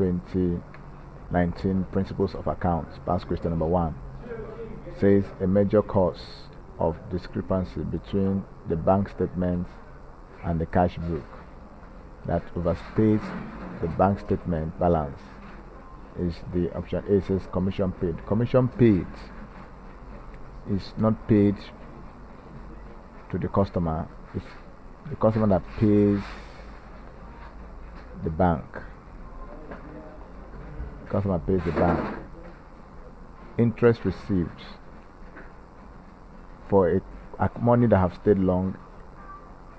2019 Principles of Accounts, past question number 1, says a major cause of discrepancy between the bank statement and the cash book that overstates the bank statement balance is the option A. Says commission paid. Commission paid is not paid to the customer. It's the customer that pays the bank. The customer pays the bank. Interest received for a money that have stayed long,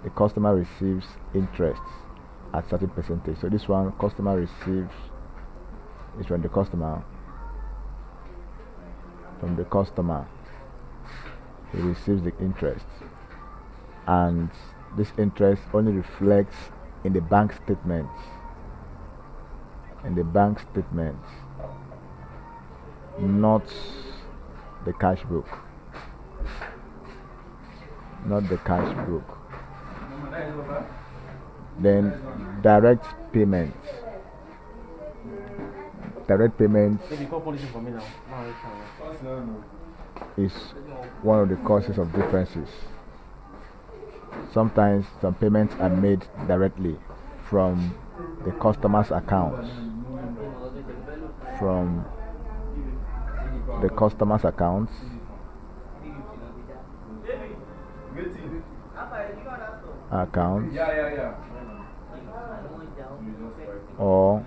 the customer receives interest at certain percentage. So this one, customer receives is from the customer. From the customer, he receives the interest, and this interest only reflects in the bank statement. In the bank statement, not the cash book. Not the cash book. Then direct payments. Direct payments is one of the causes of differences. Sometimes some payments are made directly from the customer's accounts. From the customer's accounts. Or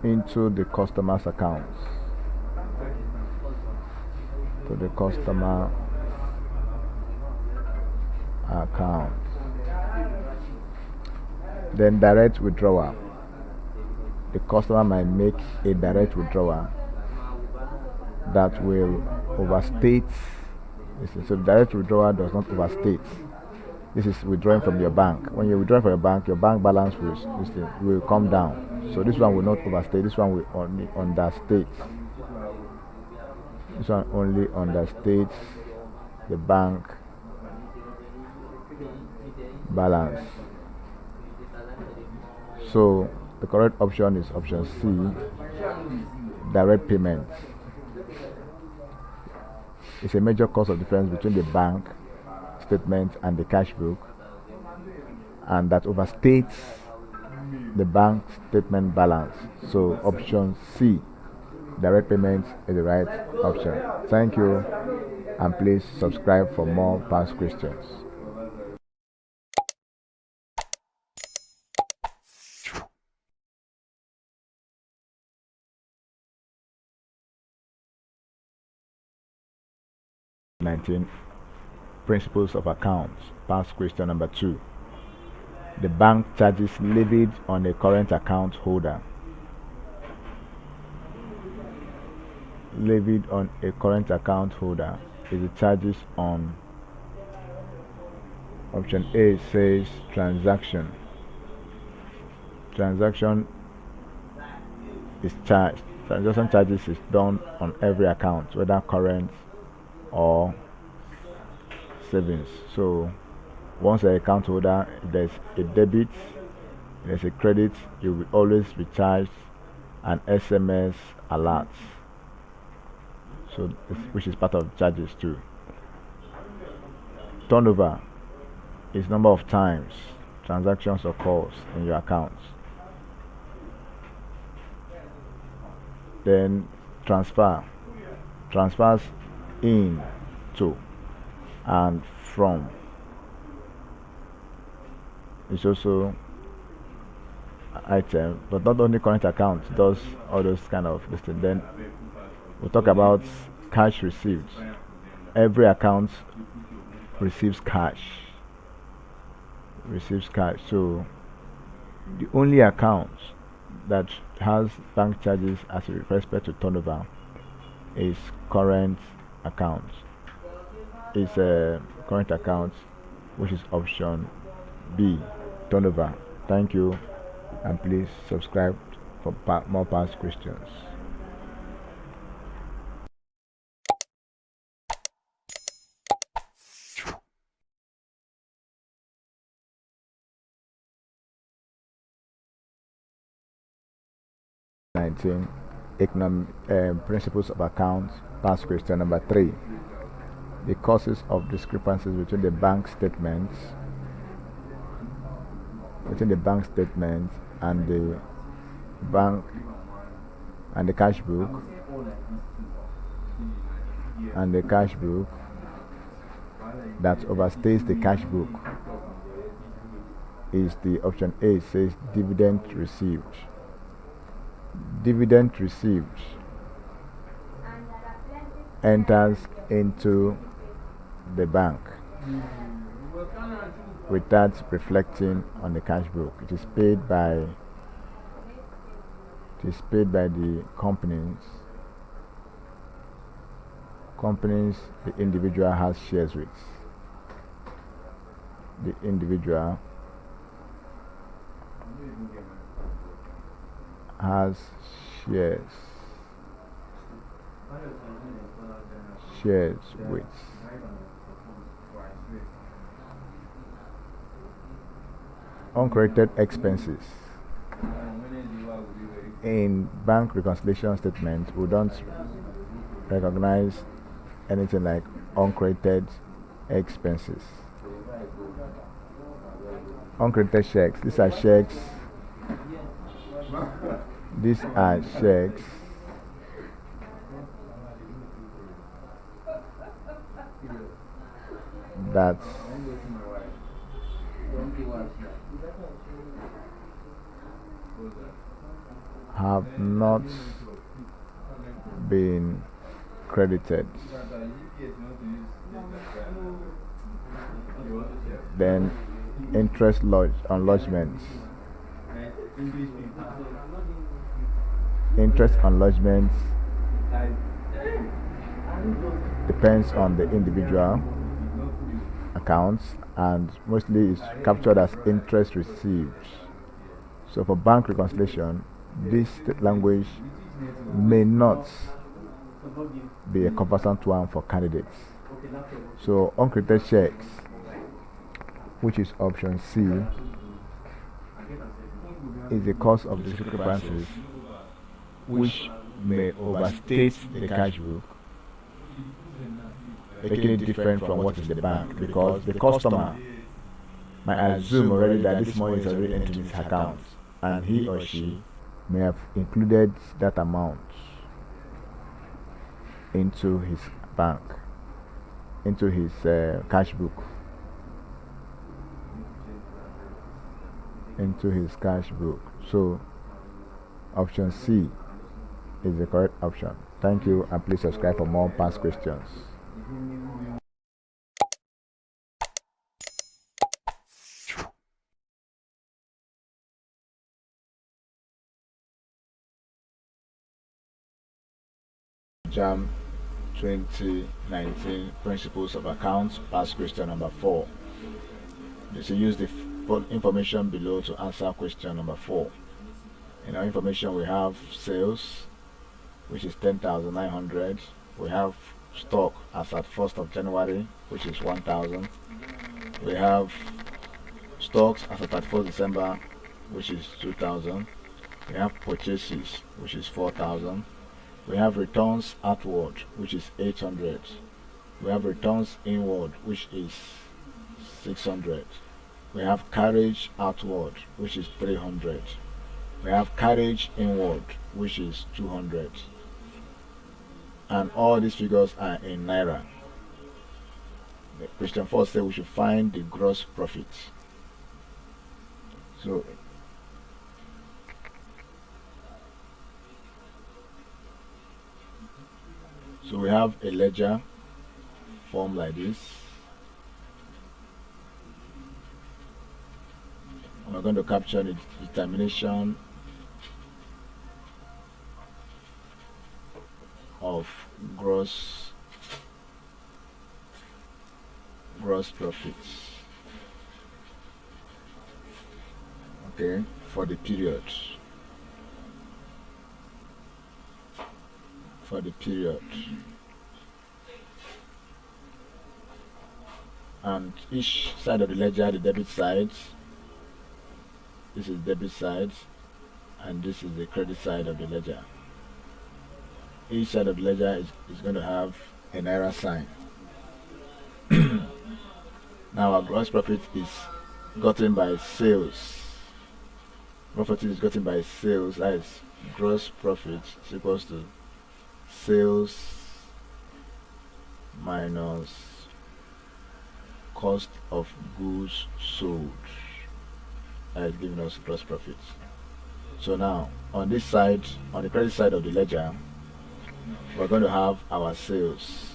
into the customer's accounts. To the customer account. Then direct withdrawal. The customer might make a direct withdrawal that will overstate. So direct withdrawal does not overstate. This is withdrawing from your bank. When you withdraw from your bank balance will come down. So this one will not overstate. This one will only understate. This one only understates the bank balance. So the correct option is option C, direct payments. It's a major cause of difference between the bank statement and the cash book, and that overstates the bank statement balance. So option C, direct payments, is the right option. Thank you, and please subscribe for more past questions. Principles of Accounts, past question number 2. The bank charges levied on a current account holder. Levied on a current account holder is the charges on option A. Says transaction. Transaction is charged. Transaction charges is done on every account, whether current or savings. So once an account holder, if there's a debit, there's a credit, you will always be charged an SMS alert. So which is part of charges too. Turnover is number of times transactions occurs in your accounts. Then transfers in to and from is also an item, but not only current account does all those kind of listing. Then we'll talk about cash received. Every account receives cash. So the only account that has bank charges as with respect to turnover is current account. It's a current account, which is option B, turnover. Thank you, and please subscribe for more past questions. 19 Principles of Accounts, past question number 3. The causes of discrepancies between the bank statements and the bank and the cash book that overstays the cash book is the option A, says dividend received. Dividend received enters into the bank without reflecting on the cash book. It is paid by the companies the individual has shares with. The individual has shares with. Uncredited expenses. In bank reconciliation statements, we don't recognize anything like uncredited expenses. Uncredited checks. These are checks that have not been credited. Then interest on lodgements. Interest on lodgements depends on the individual accounts and mostly is captured as interest received. So for bank reconciliation, this language may not be a conversant one for candidates. So uncredited checks, which is option C, is the cause of discrepancies which may overstate the cash book, making it different from what is the bank, because the customer might assume already that this money is already into his account and he or she may have included that amount into his bank, into his cash book, So option C is the correct option. Thank you, and please subscribe for more past questions. Jamb 2019 Principles of Accounts, past question number 4. You should use the information below to answer question number 4. In our information, we have sales, which is 10,900. We have stock as at 1st of January, which is 1,000. We have stocks as at 31st December, which is 2,000. We have purchases, which is 4,000. We have returns outward, which is 800. We have returns inward, which is 600. We have carriage outward, which is 300. We have carriage inward, which is 200. And all these figures are in Naira. The question 4 says we should find the gross profit. So we have a ledger form like this. We're going to capture the determination of gross profits, okay, for the period. And each side of the ledger, the debit side, this is debit side, and this is the credit side of the ledger. Each side of the ledger is going to have an error sign. Now our gross profit is gotten by sales. Profit is gotten by sales. That is gross profit is equals to sales minus cost of goods sold. That is giving us gross profit. So now on this side, on the credit side of the ledger, we're going to have our sales.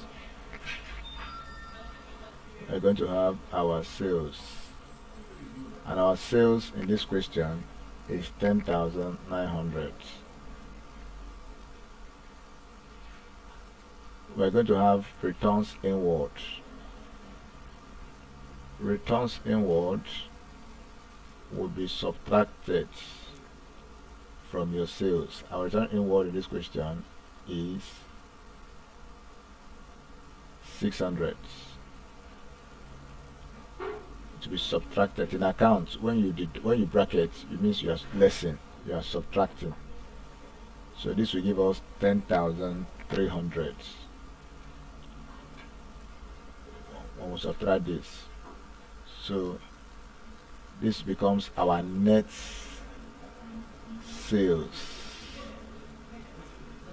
We're going to have our sales, and our sales in this question is 10,900. We're going to have returns inward. Returns inward will be subtracted from your sales. Our return inward in this question is 600 to be subtracted. In accounts, when you bracket, it means you are lessing, you are subtracting. So this will give us 10,300. When we subtract this, so this becomes our net sales.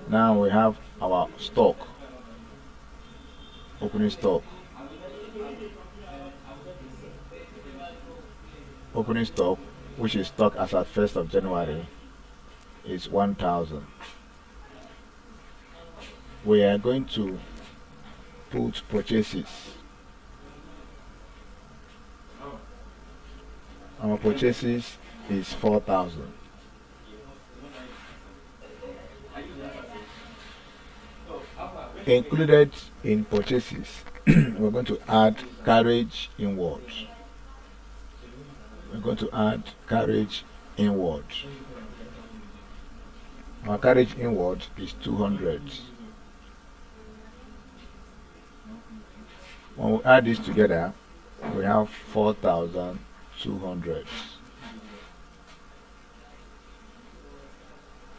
Now we have our stock, opening stock. Opening stock, which is stock as at 1st of January, is 1,000. We are going to put purchases. Our purchases is 4,000. Included in purchases, we're going to add carriage inward. We're going to add carriage inward. Our carriage inward is 200. When we add this together, we have 4,200.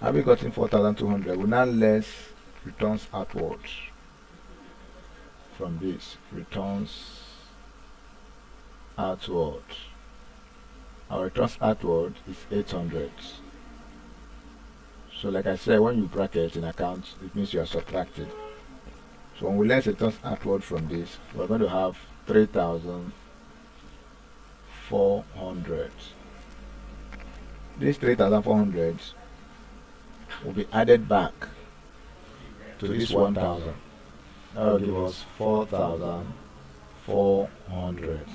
Having gotten 4,200, we now less returns outward from this. Returns outward. Our returns outward is 800. So like I said, when you bracket in accounts, it means you are subtracted. So when we less returns outward from this, we're going to have 3,400. This 3,400 will be added back to this 1,000. That will give us 4,400.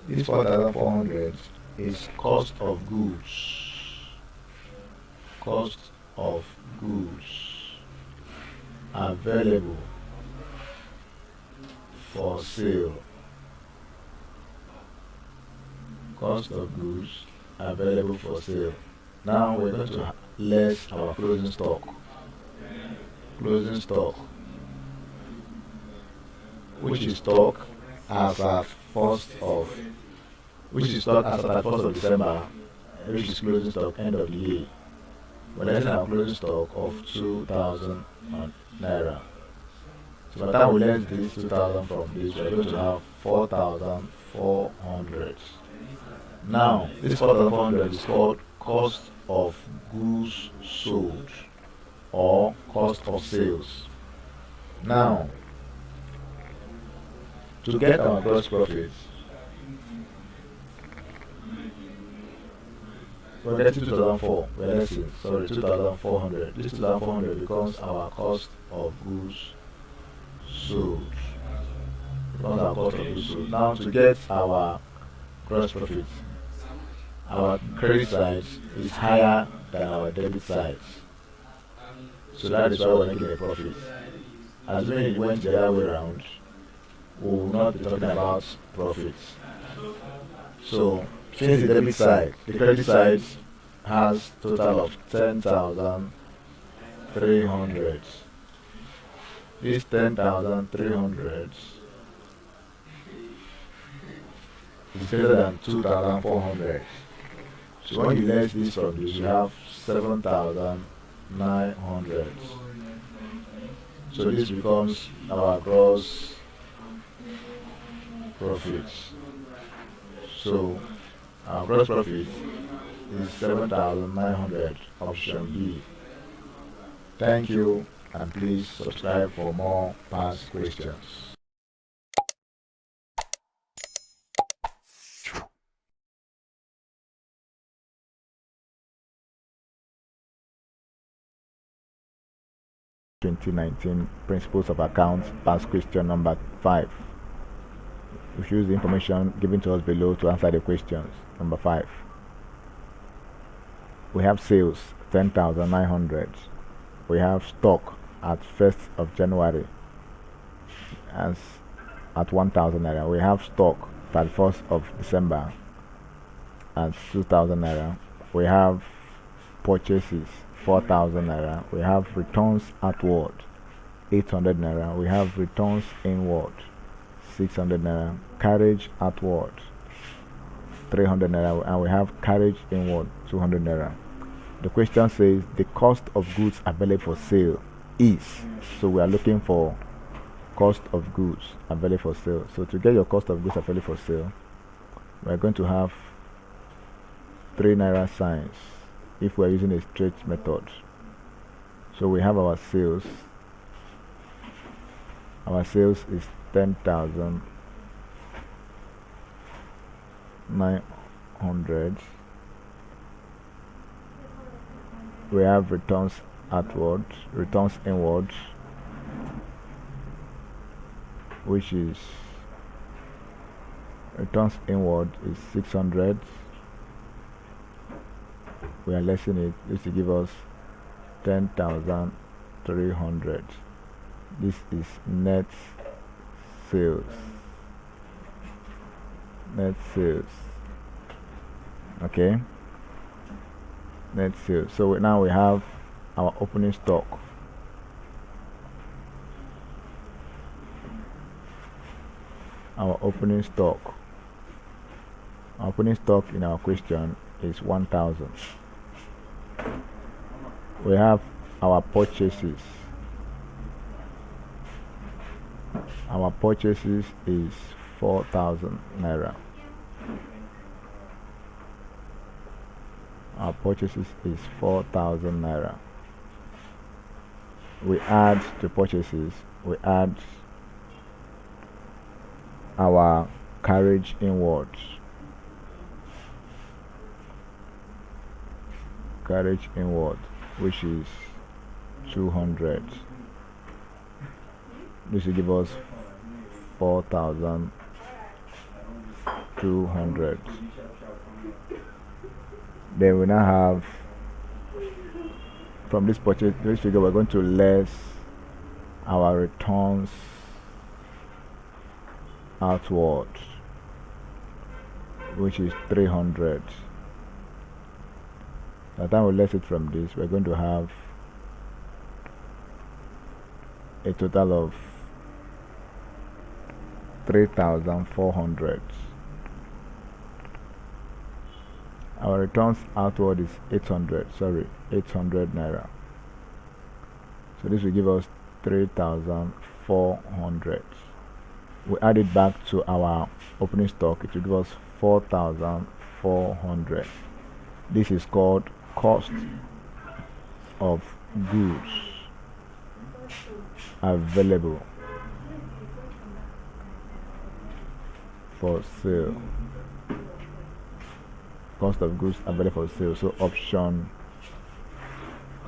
This 4,400 is cost of goods. Cost of goods available for sale. Cost of goods available for sale. Now we're going to less our closing stock. Closing stock, which is stock as at 1st of December, which is closing stock end of the year. We're letting our closing stock of 2,000 naira. So by the time we less this 2,000 from this, we're going to have 4,400. Now, this 4,400 is called cost of goods sold or cost of sales. Now, to get our gross profit, we're getting 2,400. This 2,400 becomes our cost of goods sold. Now to get our gross profit, our credit side is higher than our debit side. So that is why we're making a profit. Assuming it went the other way around, we will not be talking about profits. So since the debit side, the credit side has total of 10,300. This 10,300 is greater than 2,400. So So when you less this from this, you have 7,900. So this becomes our gross profit. So our gross profit is 7,900, option B. Thank you, and please subscribe for more past questions. (2019) Principles of Accounts, past question number 5. We use the information given to us below to answer the questions. Number 5. We have sales 10,900. We have stock at 1st of January as at 1,000 naira. We have stock 31st of December at 2,000 naira. We have purchases 4,000 naira. We have returns outward 800 naira. We have returns inward 600 naira. Carriage outward 300 naira, and we have carriage inward 200 naira. The question says the cost of goods available for sale is. So we are looking for cost of goods available for sale. So to get your cost of goods available for sale, we are going to have 3 naira signs if we are using a straight method. So we have our sales. Our sales is 10,900. We have returns outward, returns inward, which is returns inward is 600. We are lessing it. This will give us 10,300. This is net sales. Net sales. Okay. Net sales. So now we have our opening stock. Our opening stock. Our opening stock in our question is 1,000. We have our purchases. Our purchases is 4,000 naira. Our purchases is 4,000 naira. We add to purchases, we add our carriage inward. Carriage inward, which is 200. This will give us 4,200. Then we now have, from this purchase, this figure, we're going to less our returns outward, which is 300. By the time we less it from this, we're going to have a total of 3,400. Our returns outward is 800 naira. So this will give us 3,400. We add it back to our opening stock, it will give us 4,400. This is called cost of goods available for sale. Cost of goods available for sale. So option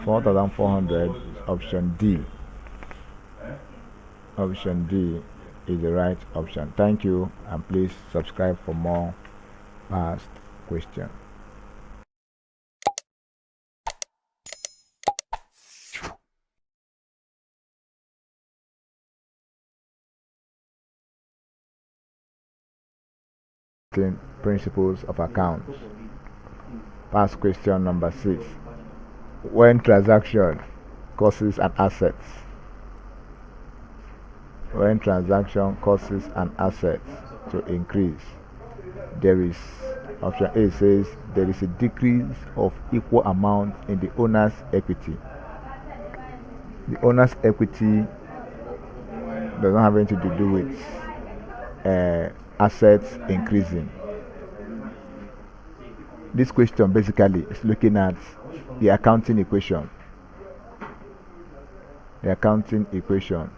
4,400 is option D. Option D is the right option. Thank you, and please subscribe for more past questions. Principles of accounts. Past question number 6. When transaction causes an asset. When transaction causes an asset to increase, there is Option A says there is a decrease of equal amount in the owner's equity. The owner's equity does not have anything to do with assets increasing. This question basically is looking at the accounting equation. The accounting equation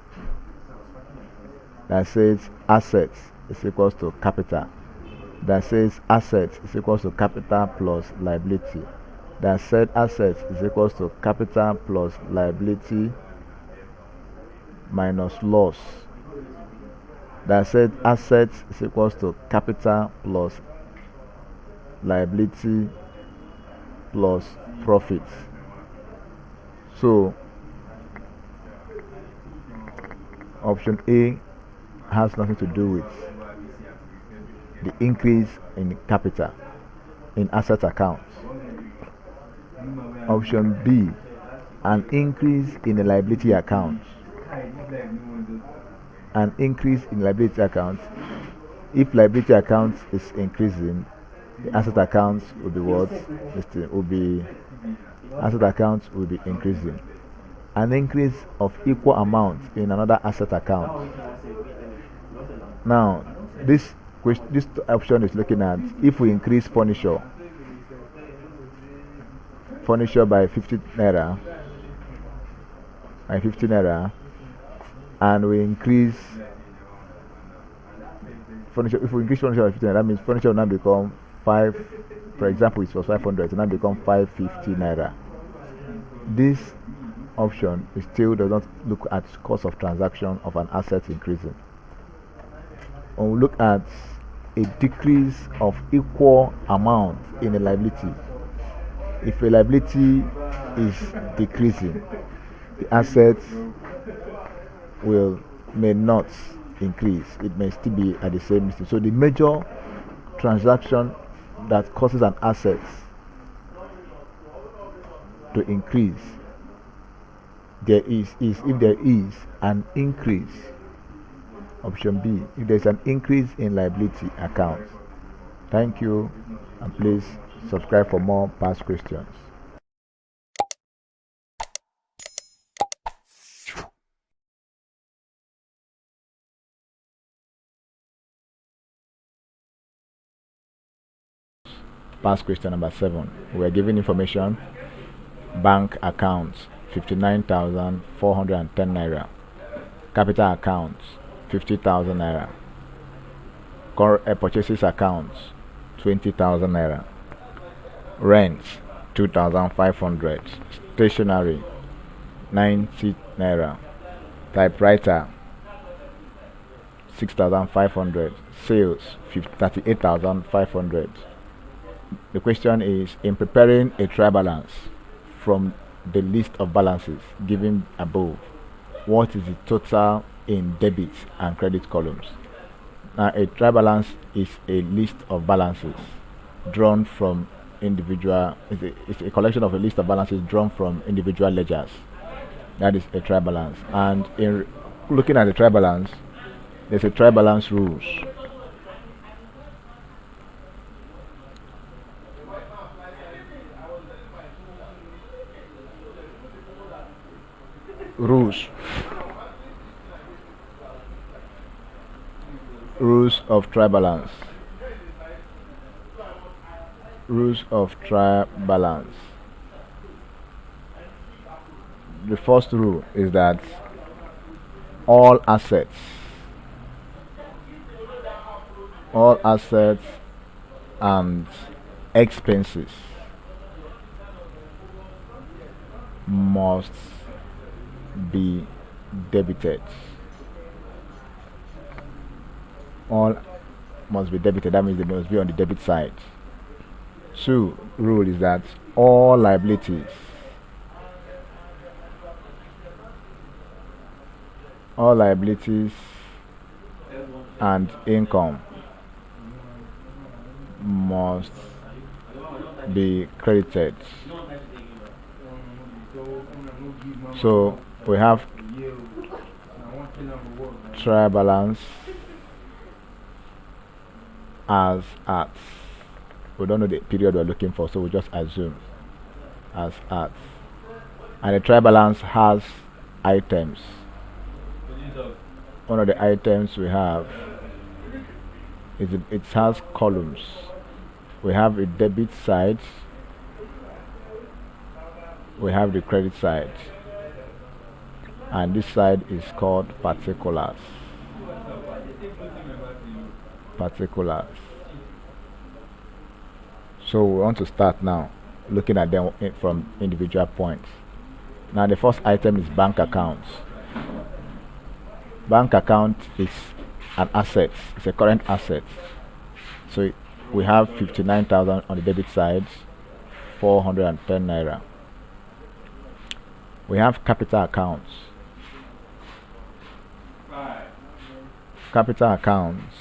that says assets is equals to capital. That says assets is equals to capital plus liability. That said assets is equals to capital plus liability minus loss. That said assets is equals to capital plus liability plus profit. So option A has nothing to do with the increase in capital in asset accounts. Option B, an increase in the liability account. An increase in liability account. If liability account is increasing, the asset accounts will be what? Asset accounts will be increasing. An increase of equal amount in another asset account. Now, this option is looking at if we increase furniture by 50 naira, and we increase furniture. If we increase furniture by 50 naira, that means furniture will now become 5. For example, it was 500, it will now become 550 naira. This option still does not look at cost of transaction of an asset increasing. When we look at a decrease of equal amount in a liability, if a liability is decreasing, the assets may not increase. It may still be at the same stage. So the major transaction that causes an asset to increase is if there is an increase. Option B, if there is an increase in liability accounts. Thank you, and please subscribe for more past questions. Past question number 7. We are given information. Bank accounts 59,410 naira. Capital accounts 50,000 naira. Purchases accounts 20,000 naira. Rents 2,500. Stationery 90 naira. Typewriter 6,500. Sales 38,500. The question is, in preparing a trial balance from the list of balances given above, what is the total in debit and credit columns? Now, a trial balance is a list of balances drawn from individual. It's a collection of a list of balances drawn from individual ledgers. That is a trial balance. And in looking at the trial balance, there's a trial balance rules. Rules of trial balance. Rules of trial balance. The first rule is that all assets and expenses must be debited. All must be debited. That means they must be on the debit side. Two rule is that all liabilities and income must be credited. So we have trial balance as at we don't know the period we're looking for, so we just assume as at. And the trial balance has items. One of the items we have is it has columns. We have a debit side, we have the credit side, and this side is called particulars. So we want to start now looking at them from individual points. Now the first item is bank accounts. Bank account is an asset, it's a current asset. So we have 59,000 on the debit side, 410 naira. We have capital accounts. Capital accounts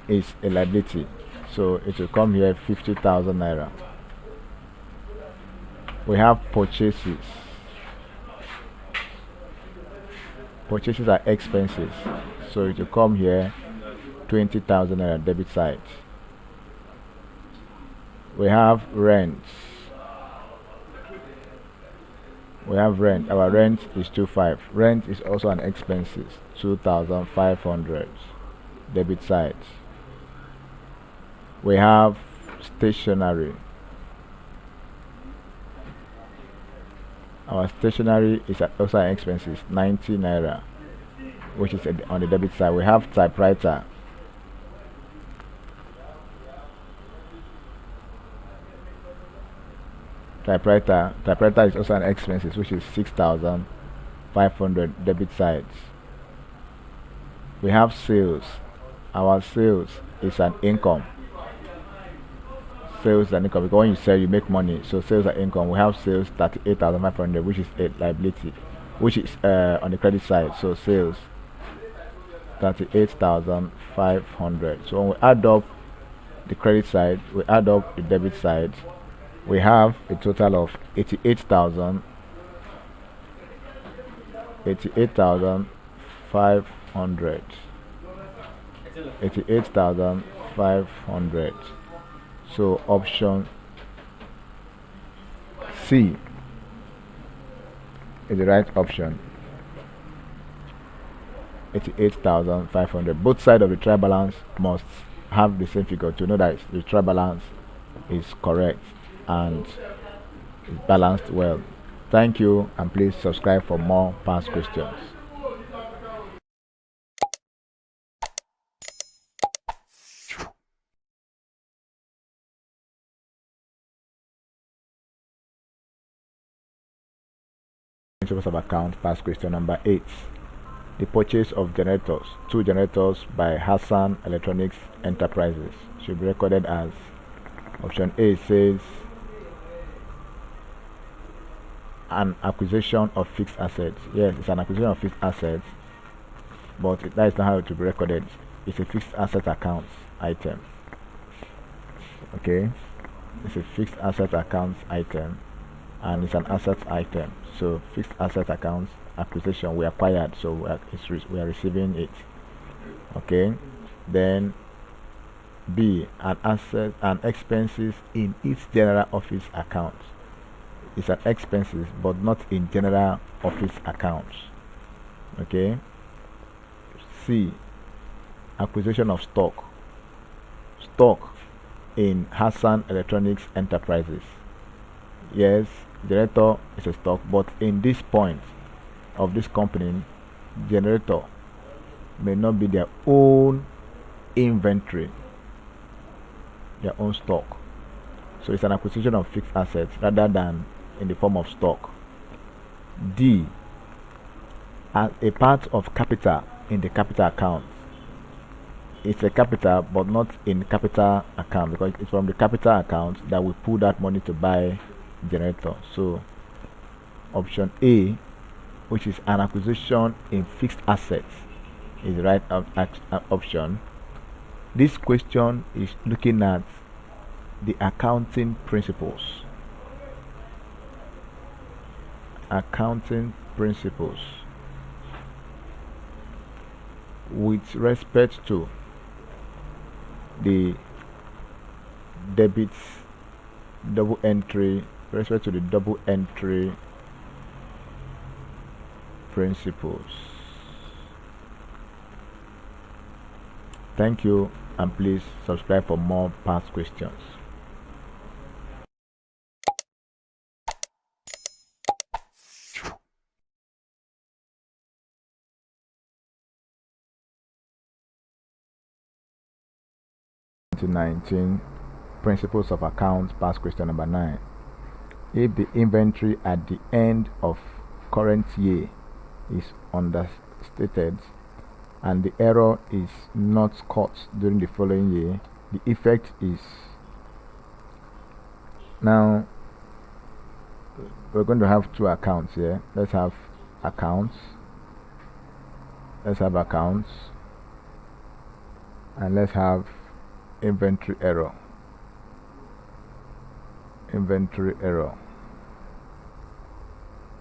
is a liability, so it will come here 50,000 naira. We have purchases. Purchases are expenses, so it will come here 20,000 naira debit side. We have rents. Our rent is 25. Rent is also an expenses, 2,500 debit side. We have stationery. Our stationery is also an expenses, 90 naira, which is on the debit side. We have typewriter. Typewriter is also an expenses, which is 6,500 debit sides. We have sales. Our sales is an income. Sales and income, because when you sell you make money, so sales are income. We have sales 38,500, which is a liability, which is on the credit side. So sales 38,500. So when we add up the credit side, we add up the debit side, we have a total of 88,500. 88,500. So option C is the right option. 88,500. Both sides of the trial balance must have the same figure to know that the trial balance is correct and is balanced well. Thank you, and please subscribe for more past questions. Principles of account, past question number 8. The purchase of generators, 2 generators by Hassan Electronics Enterprises, should be recorded as option A says an acquisition of fixed assets. Yes, it's an acquisition of fixed assets, but that is not how it will be recorded. It's a fixed asset accounts item. Okay, it's a fixed asset accounts item, and it's an asset item. So fixed asset accounts acquisition, we acquired, so we are receiving it. Okay, then B, an asset and expenses in its general office accounts. It's an expenses but not in general office accounts. Okay. C, acquisition of stock in Hassan Electronics Enterprises. Yes, generator is a stock, but in this point of this company, generator may not be their own inventory, their own stock. So it's an acquisition of fixed assets rather than in the form of stock. D, as a part of capital in the capital account. It's a capital but not in capital account, because it's from the capital account that we pull that money to buy generator. So option A, which is an acquisition in fixed assets, is the right option. This question is looking at the accounting principles. Accounting principles with respect to the debits double entry, with respect to the double entry principles. Thank you, and please subscribe for more past questions. (2019) Principles of Accounts, past question number 9. If the inventory at the end of current year is understated and the error is not caught during the following year, the effect is... Now we're going to have two accounts here. Let's have accounts, and let's have inventory error.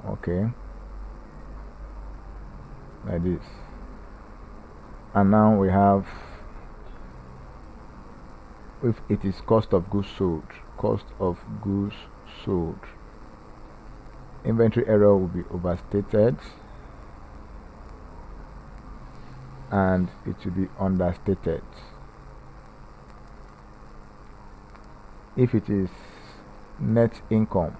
Okay, like this. And now we have, if it is cost of goods sold, inventory error will be overstated and it will be understated. If it is net income,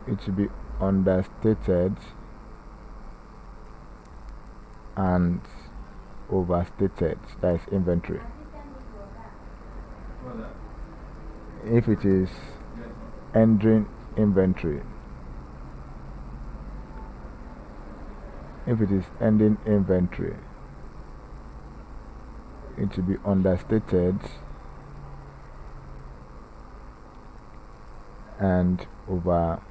it will be understated and overstated. That is inventory. If it is ending inventory, it will be understated and overstated.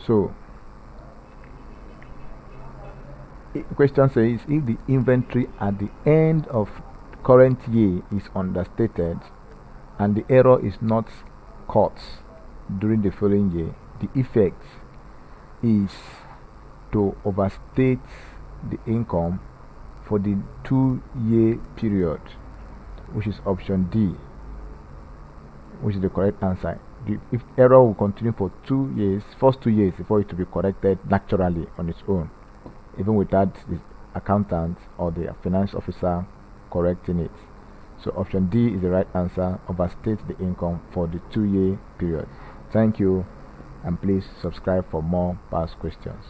So the question says, if the inventory at the end of current year is understated and the error is not caught during the following year, the effect is to overstate the income for the 2-year period, which is option D, which is the correct answer. If error will continue for 2 years, first 2 years before it to be corrected naturally on its own, even without the accountant or the finance officer correcting it. So option D is the right answer, overstate the income for the 2-year period. Thank you, and please subscribe for more past questions.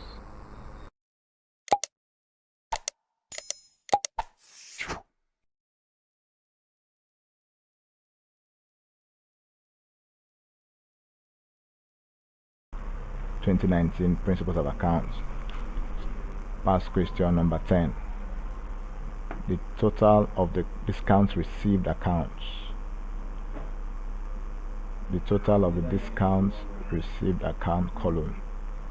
(2019) Principles of Accounts, past question number 10. The total of the discounts received accounts. The total of the discounts received account column.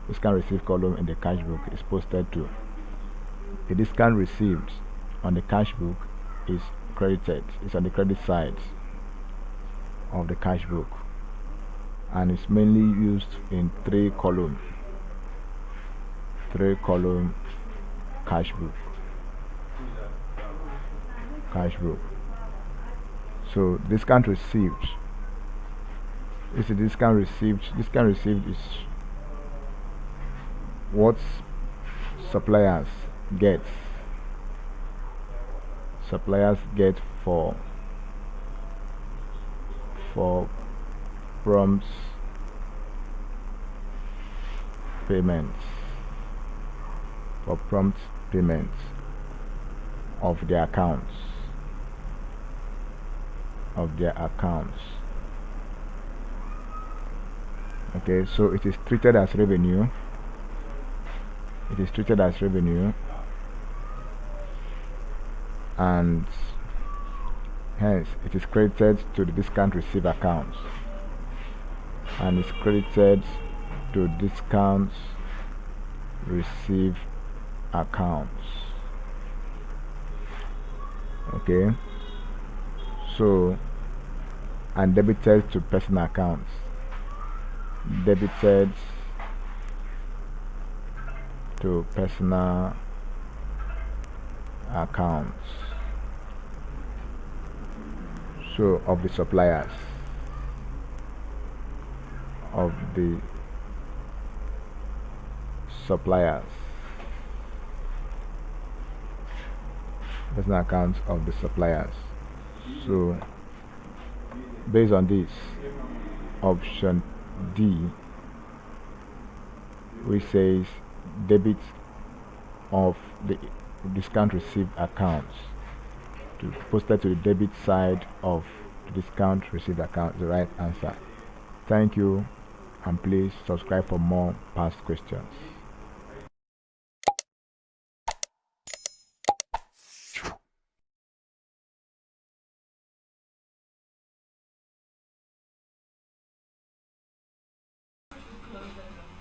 Discount received column in the cash book is posted to. The discount received on the cash book is credited. It's on the credit side of the cash book, and it's mainly used in 3-column cash book. So discount received is the discount received is what suppliers get for prompt payments of their accounts. Okay, so it is treated as revenue. And hence it is credited to the discount receive accounts and is credited to discounts receive accounts. Okay, so, and debited to personal accounts. to personal accounts, so of the suppliers, personal accounts of the suppliers. So based on this, option D, which says debit of the discount received accounts to posted to the debit side of the discount received account, is the right answer. Thank you, and please subscribe for more past questions.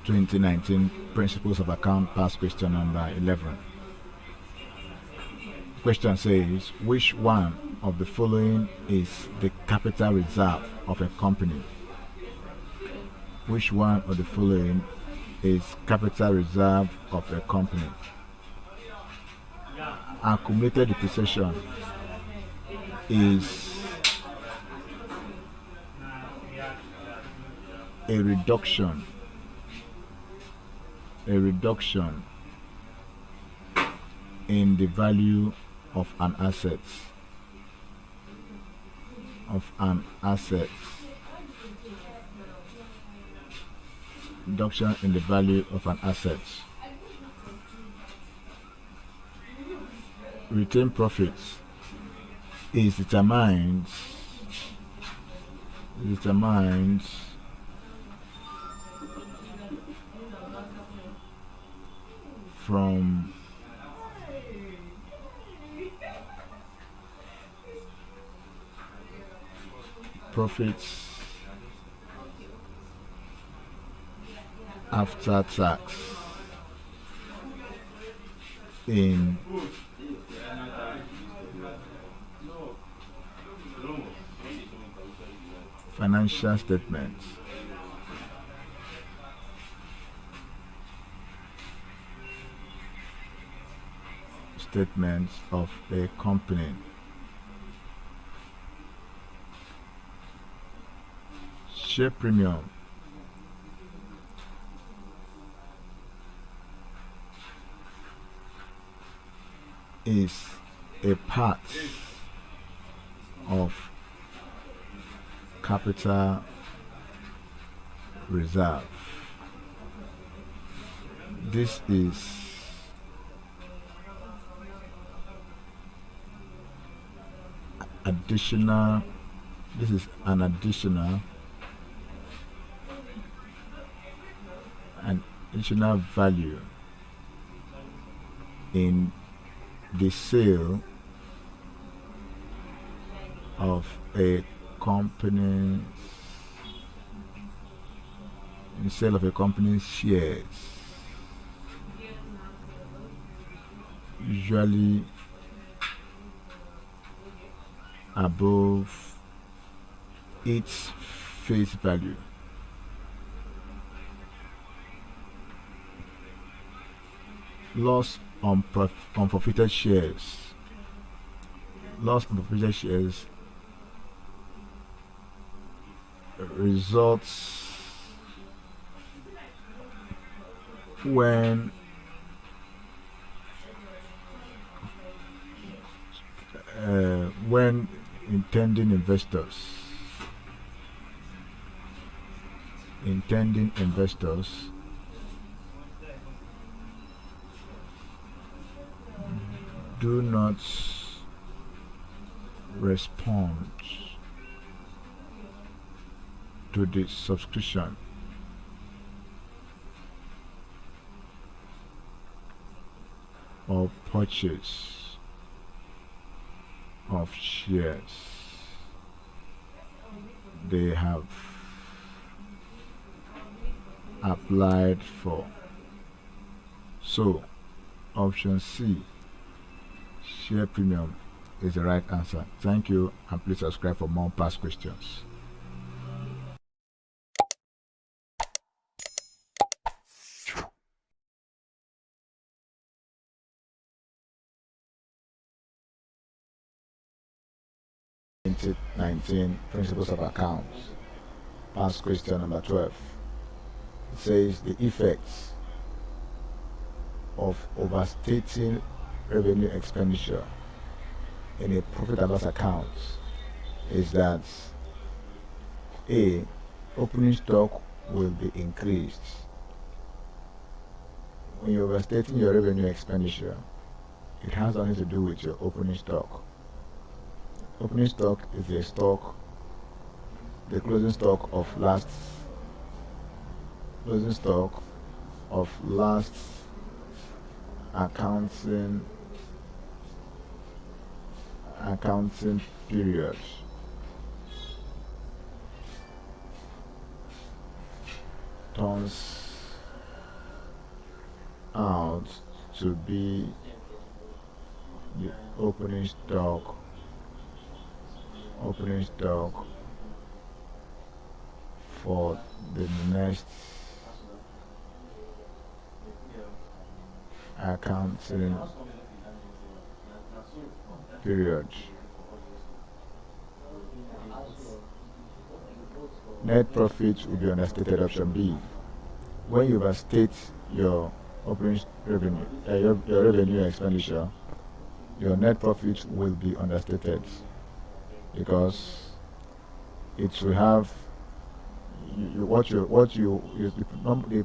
(2019) Principles of Account, past question number 11. Question says, which one of the following is the capital reserve of a company? Which one of the following is capital reserve of a company? Accumulated depreciation is a reduction in the value of an asset reduction in the value of an asset. Retained profits is determined from profits after tax in financial statements. Of a company. Share premium is a part of capital reserve. This is an additional value in the sale of a company's shares, usually above its face value. Loss on forfeited shares. Results when intending investors do not respond to the subscription or purchase of shares they have applied for. So option C, share premium, is the right answer. Thank you, and please subscribe for more past questions. 2019 Principles of Accounts, past question number 12. It says the effects of overstating revenue expenditure in a profit and loss account is that A. Opening stock will be increased. When you're overstating your revenue expenditure, it has nothing to do with your opening stock. Opening stock is the closing stock of last accounting period. Turns out to be the opening stock for the next accounting period. Net profit will be understated. Option B. When you overstate your revenue expenditure, your net profit will be understated because it will have the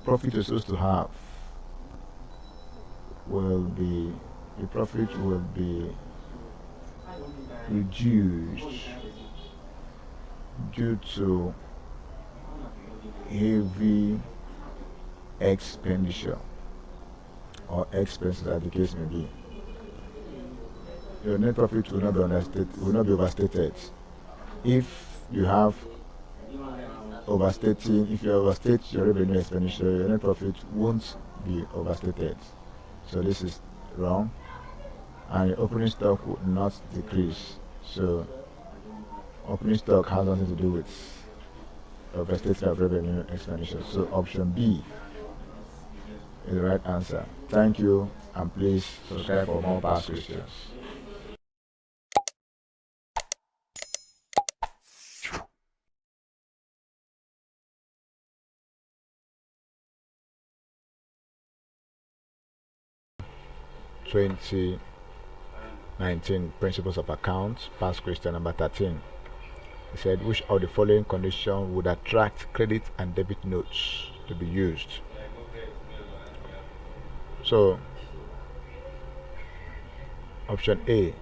profit you're supposed to have will be reduced due to heavy expenditure or expenses, as the case may be. Your net profit will not be overstated. If you overstate your revenue expenditure, your net profit won't be overstated. So this is wrong, and your opening stock will not decrease. So opening stock has nothing to do with overstatement of revenue expenditure. So option B is the right answer. Thank you, and please subscribe for more past questions. (2019) Principles of Accounts, past question number 13. He said, which of the following conditions would attract credit and debit notes to be used? So, option A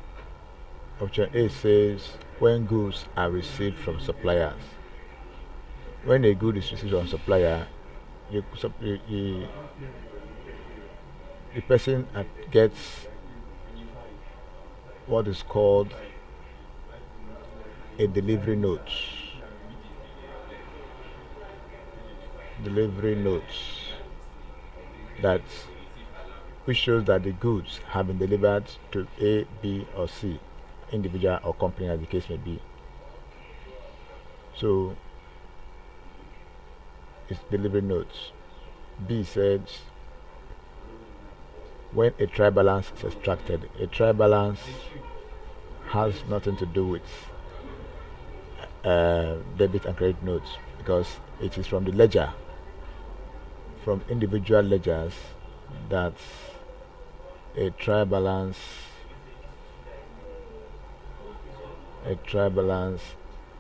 says when goods are received from suppliers. When a good is received from supplier, the person gets what is called a delivery note. Which shows that the goods have been delivered to A, B, or C, individual or company, as the case may be. So it's delivery notes. B says when a trial balance is extracted. A trial balance has nothing to do with debit and credit notes because it is from the ledger, from individual ledgers, that a trial balance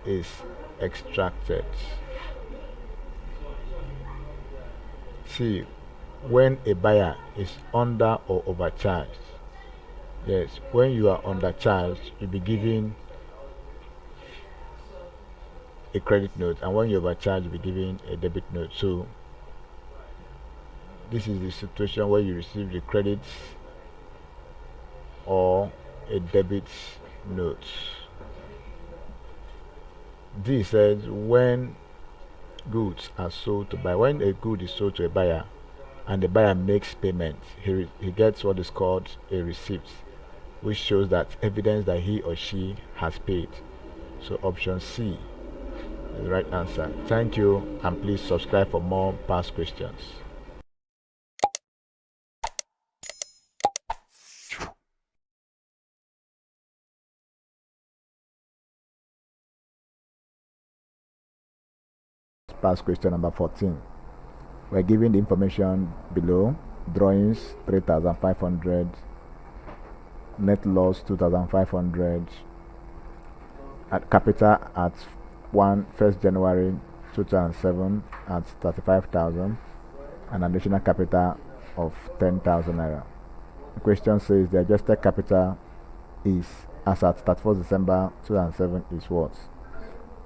is extracted. C, when a buyer is under or overcharged. Yes, when you are undercharged, you'll be given a credit note, and when you overcharge, you'll be given a debit note. So this is the situation where you receive the credit or a debit note. D says when goods are sold to buyer. When a good is sold to a buyer and the buyer makes payment, he gets what is called a receipt, which shows that evidence that he or she has paid. So option C is the right answer. Thank you, and please subscribe for more past questions. past question number 14. We're given the information below. Drawings 3,500, net loss 2,500, at capital at 1st January 2007 at 35,000, and additional capital of 10,000 naira. The question says the adjusted capital is, as at 31st December 2007, is what?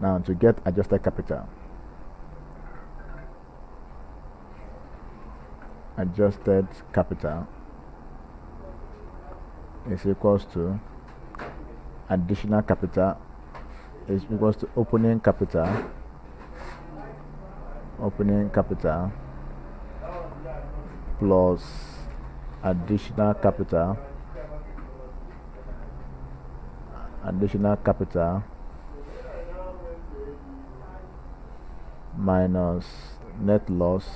Now, to get adjusted capital, is equals to additional capital is equals to opening capital plus additional capital minus net loss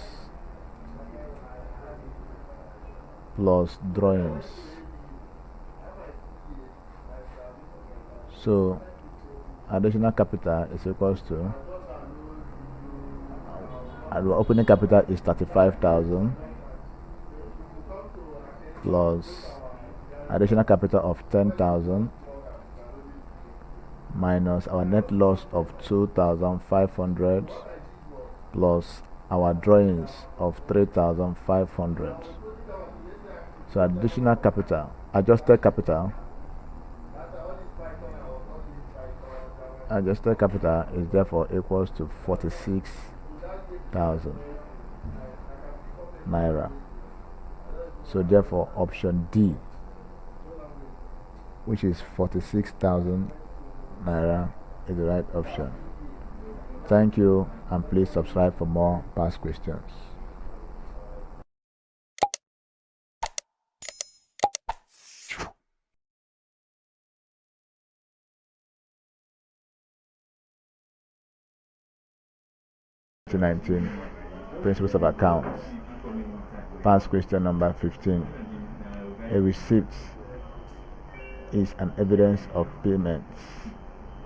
plus drawings. So additional capital is equals to our opening capital is 35,000 plus additional capital of 10,000 minus our net loss of 2,500 plus our drawings of 3,500. So additional capital, adjusted capital is therefore equals to 46,000 naira. So therefore option D, which is 46,000 naira, is the right option. Thank you, and please subscribe for more past questions. Principles of accounts. Past question number 15. A receipt is an evidence of payments.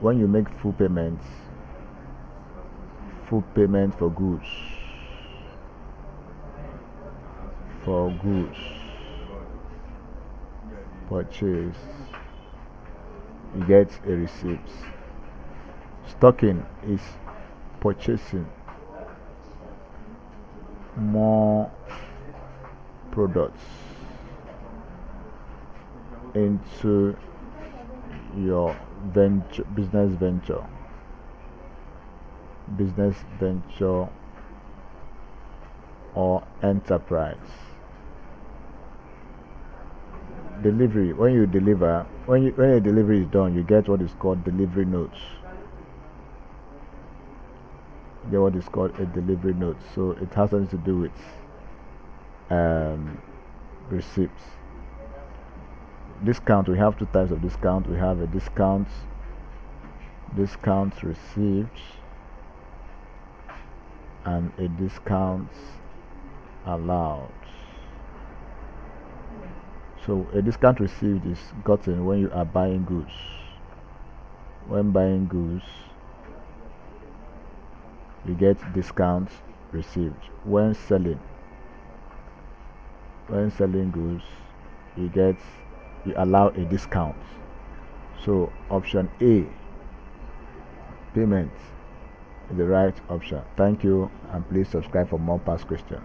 When you make full payment for goods, purchase, you get a receipt. Stocking is purchasing more products into your business venture or enterprise. Delivery, when a delivery is done, you get what is called delivery notes. What is called a delivery note. So it has something to do with receipts. Discount, we have two types of discount. We have a discount received and a discount allowed. So a discount received is gotten when you are buying goods. When buying goods, you get discounts received. When selling goods, you allow a discount. So option A, payment, is the right option. Thank you, and please subscribe for more past questions.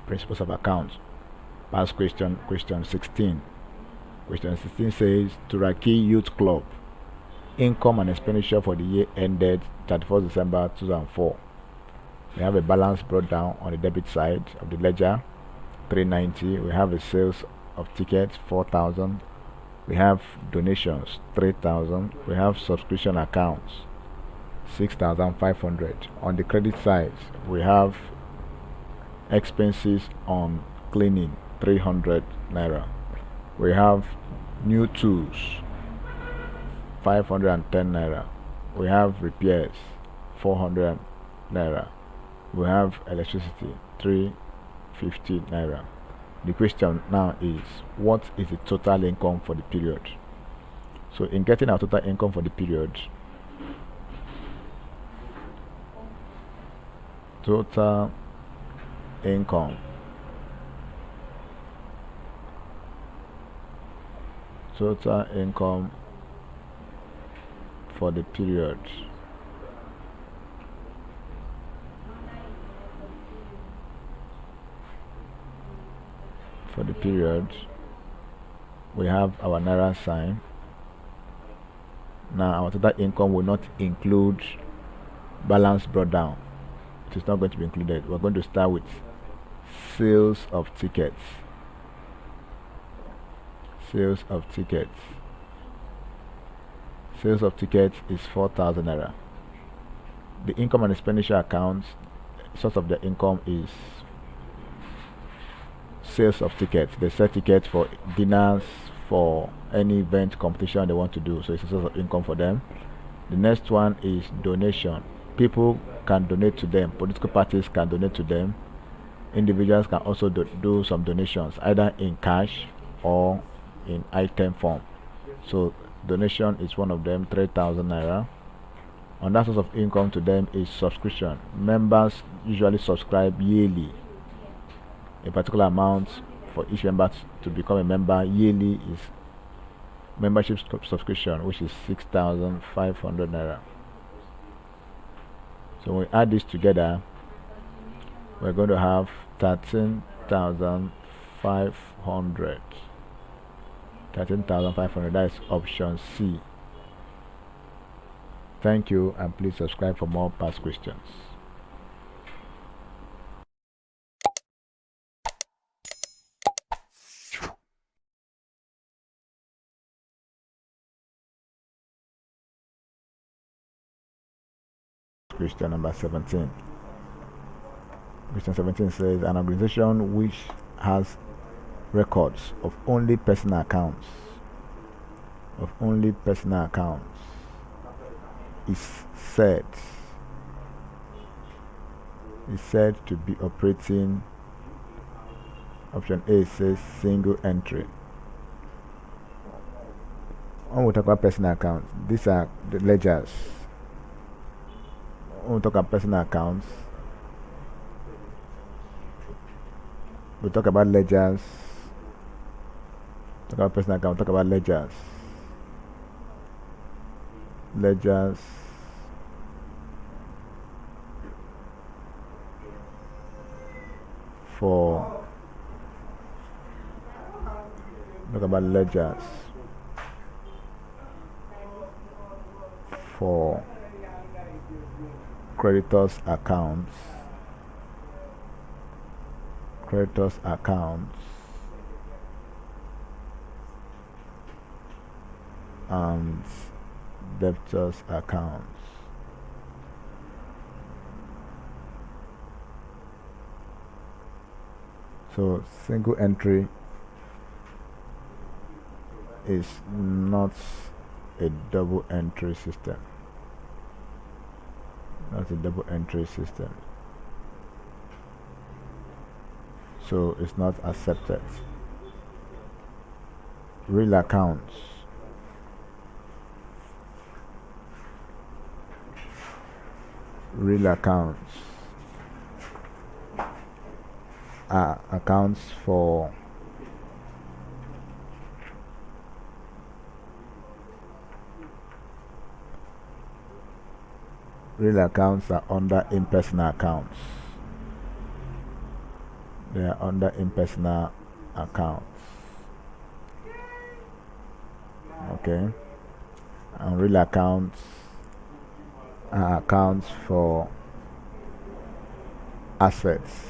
Principles of accounts. Past question 16. Question 16 says, Turaki Youth Club, income and expenditure for the year ended 31st December 2004. We have a balance brought down on the debit side of the ledger, 390. We have a sales of tickets, 4,000. We have donations, 3,000. We have subscription accounts, 6,500. On the credit side, we have expenses on cleaning, 300 naira. We have new tools, 510 naira. We have repairs, 400 naira. We have electricity, 50 naira. The question now is, what is the total income for the period? So in getting our total income for the period, total income for the period we have our naira sign. Now our total income will not include balance brought down. It is not going to be included. We're going to start with sales of tickets. Sales of tickets is 4,000 naira. The income and expenditure accounts, source of the income is sales of tickets. They sell tickets for dinners, for any event competition they want to do, so it's a source of income for them. The next one is donation. People can donate to them. Political parties can donate to them. Individuals can also do some donations, either in cash or in item form. So donation is one of them, 3,000 naira. Another source of income to them is subscription. Members usually subscribe yearly. A particular amount for each member to become a member yearly is membership subscription, which is 6,500 naira. So when we add this together, we're going to have 13,500. 13,500. That is option C. Thank you, and please subscribe for more past questions. Question number 17. Question 17 says, an organization which has records of only personal accounts is said to be operating. Option A says single entry. When we talk about personal accounts, these are the ledgers. When we talk about personal accounts, we talk about ledgers. Talk about personal account, talk about ledgers. For creditors accounts and debtors accounts. So single entry is not a double entry system. So it's not accepted. Real accounts are accounts for real accounts are under impersonal accounts. They are under impersonal accounts. Okay. And real accounts are accounts for assets.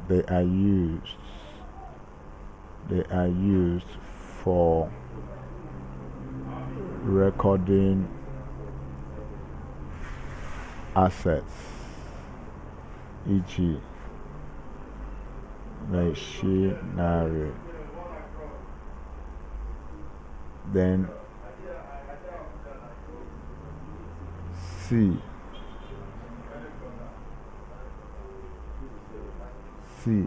They are used for recording assets, e.g. machinery. Then C, C.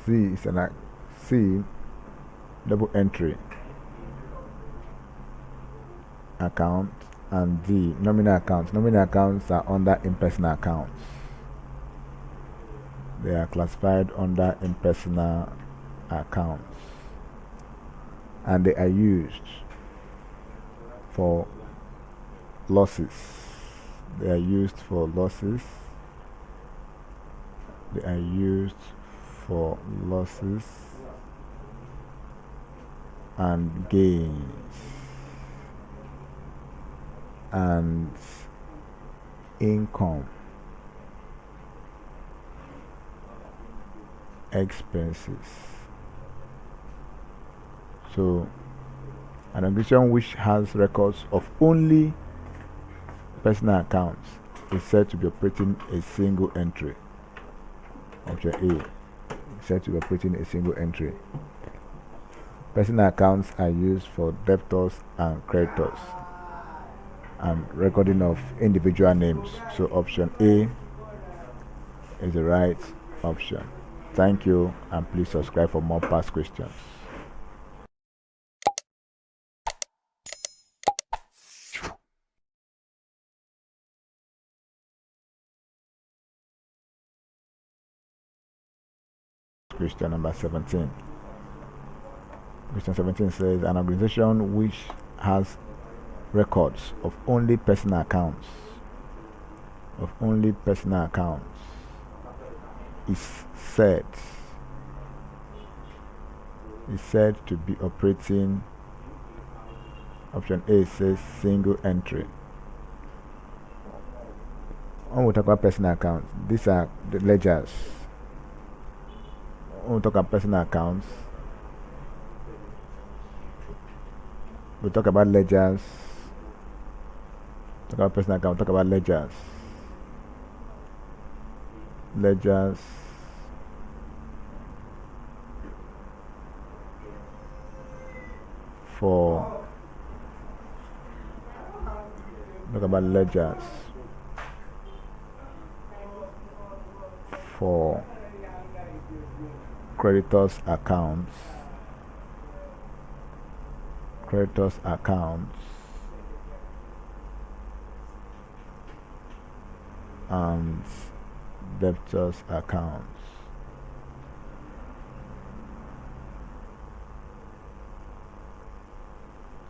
C is an C double entry account, and D nominal accounts. Nominal accounts are under impersonal accounts. They are classified under impersonal accounts, and they are used for losses. They are used for losses. They are used for losses and gains and income, expenses. So an organization which has records of only personal accounts is said to be operating a single entry. Option A is said to be operating a single entry. Personal accounts are used for debtors and creditors and recording of individual names. So option A is the right option. Thank you, and please subscribe for more past questions. Question number 17. Question 17 says an organization which has records of only personal accounts is said to be operating. Option A says single entry. When we talk about personal accounts, these are the ledgers. When we talk about personal accounts, we talk about ledgers. Talk about personal account, talk about ledgers. Ledgers for talk about ledgers for creditors accounts and debtors accounts.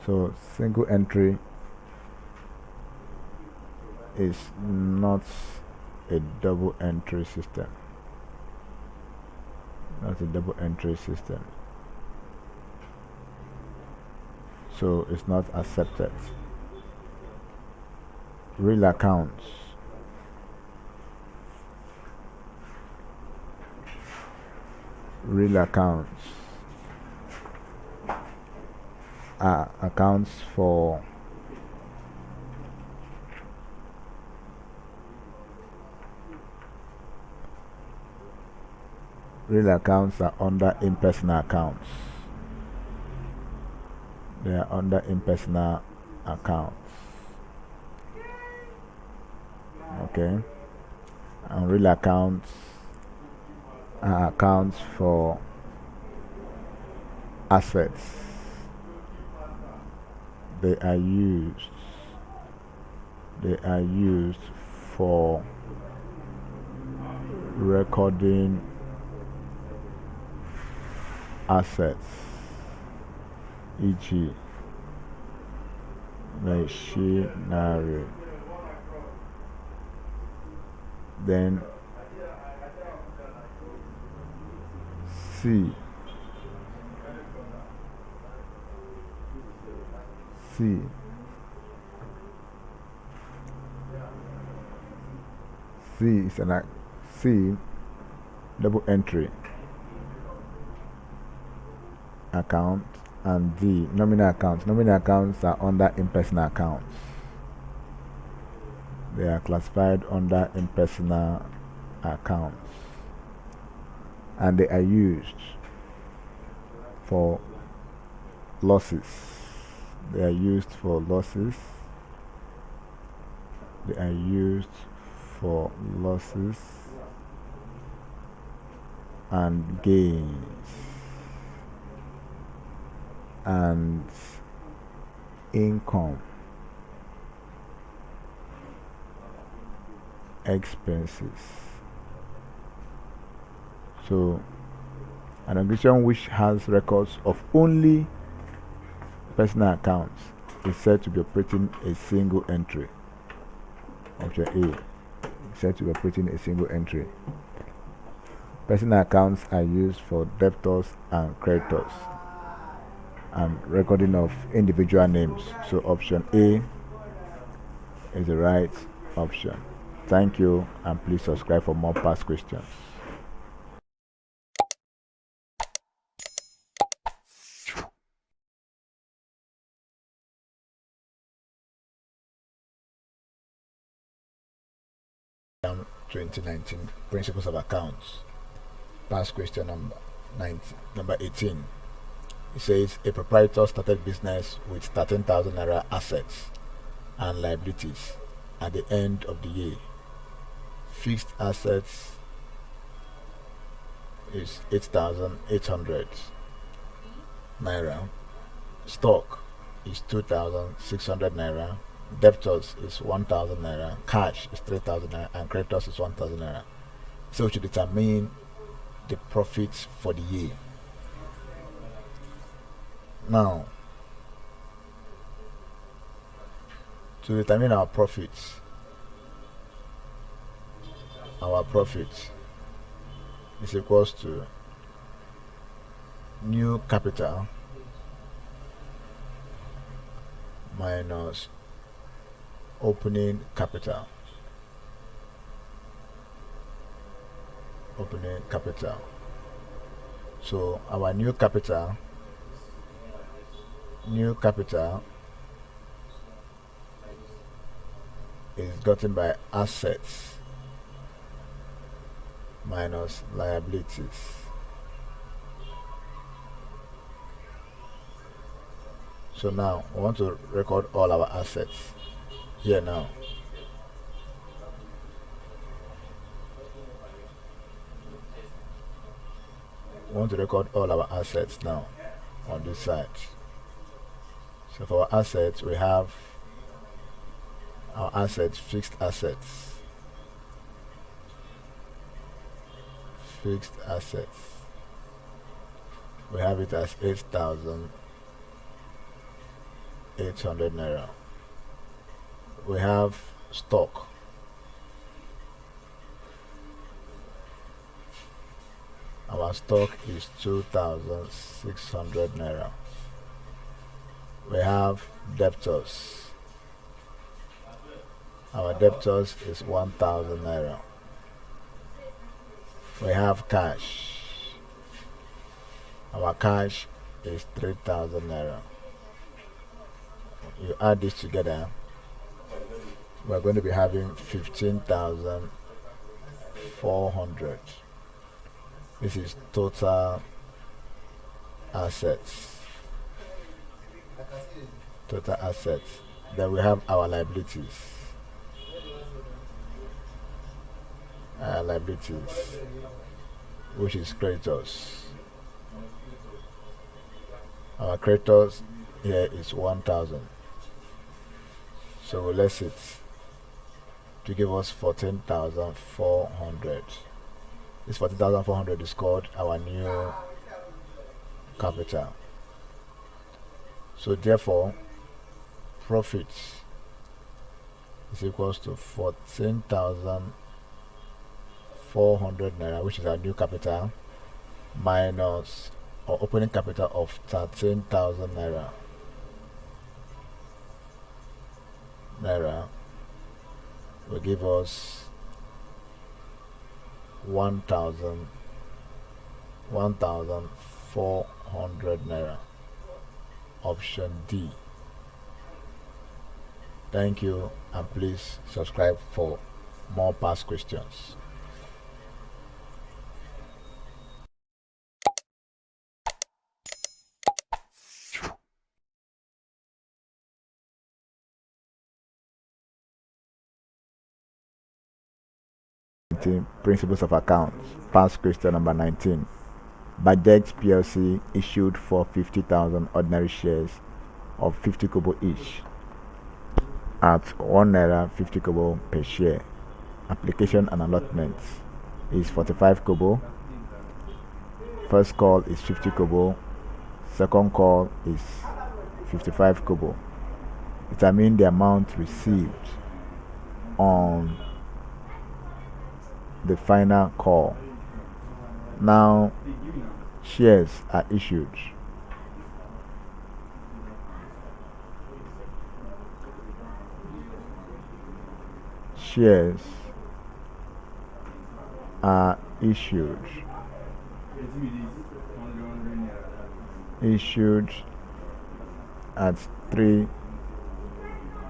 So single entry is not a double entry system. Not a double entry system. So it's not accepted. Real accounts are accounts for real accounts are under impersonal accounts. They are under impersonal accounts. Okay, and real accounts are accounts for assets. They are used for recording assets, e.g. machinery. Then C is an C double entry account, and D nominal accounts. Nominal accounts are under impersonal accounts. They are classified under impersonal accounts, and they are used for losses. They are used for losses They are used for losses and gains and income, expenses. So an organization which has records of only personal accounts is said to be operating a single entry. Option A is said to be operating a single entry. Personal accounts are used for debtors and creditors and recording of individual names. So option A is the right option. Thank you, and please subscribe for more past questions. Exam 2019 Principles of Accounts. Past question number 18. It says a proprietor started business with 13,000 naira assets and liabilities at the end of the year. Fixed assets is 8,800 naira. Stock is 2,600 naira. Debtors is 1,000 naira. Cash is 3,000 naira, and creditors is 1,000 naira. So we should determine the profits for the year. Now, to determine our profits is equals to new capital minus opening capital. So our new capital is gotten by assets minus liabilities. So now we want to record all our assets here now. We want to record all our assets now on this side. So for our assets, we have our assets, fixed assets. We have it as 8,800 naira. We have stock. Our stock is 2,600 naira. We have debtors. Our debtors is 1,000 naira. We have cash. Our cash is 3,000 naira. You add this together, we're going to be having 15,400. This is total assets. Then we have our liabilities. Which is creditors. Our creditors here is 1,000. So we'll less it to give us 14,400. This 14,400 is called our new capital. So therefore, profits is equals to 14,400 naira, which is our new capital, minus our opening capital of 13,000 naira. Will give us 1,400 naira. Option D. Thank you, and please subscribe for more past questions. Principles of Accounts. Past question number 19. Budget PLC issued for 50,000 ordinary shares of 50 kobo each at 1 naira 50 kobo per share. Application and allotment is 45 kobo. First call is 50 kobo. Second call is 55 kobo. Determine the amount received on the final call. Now, shares are issued. Shares are issued. Issued at 3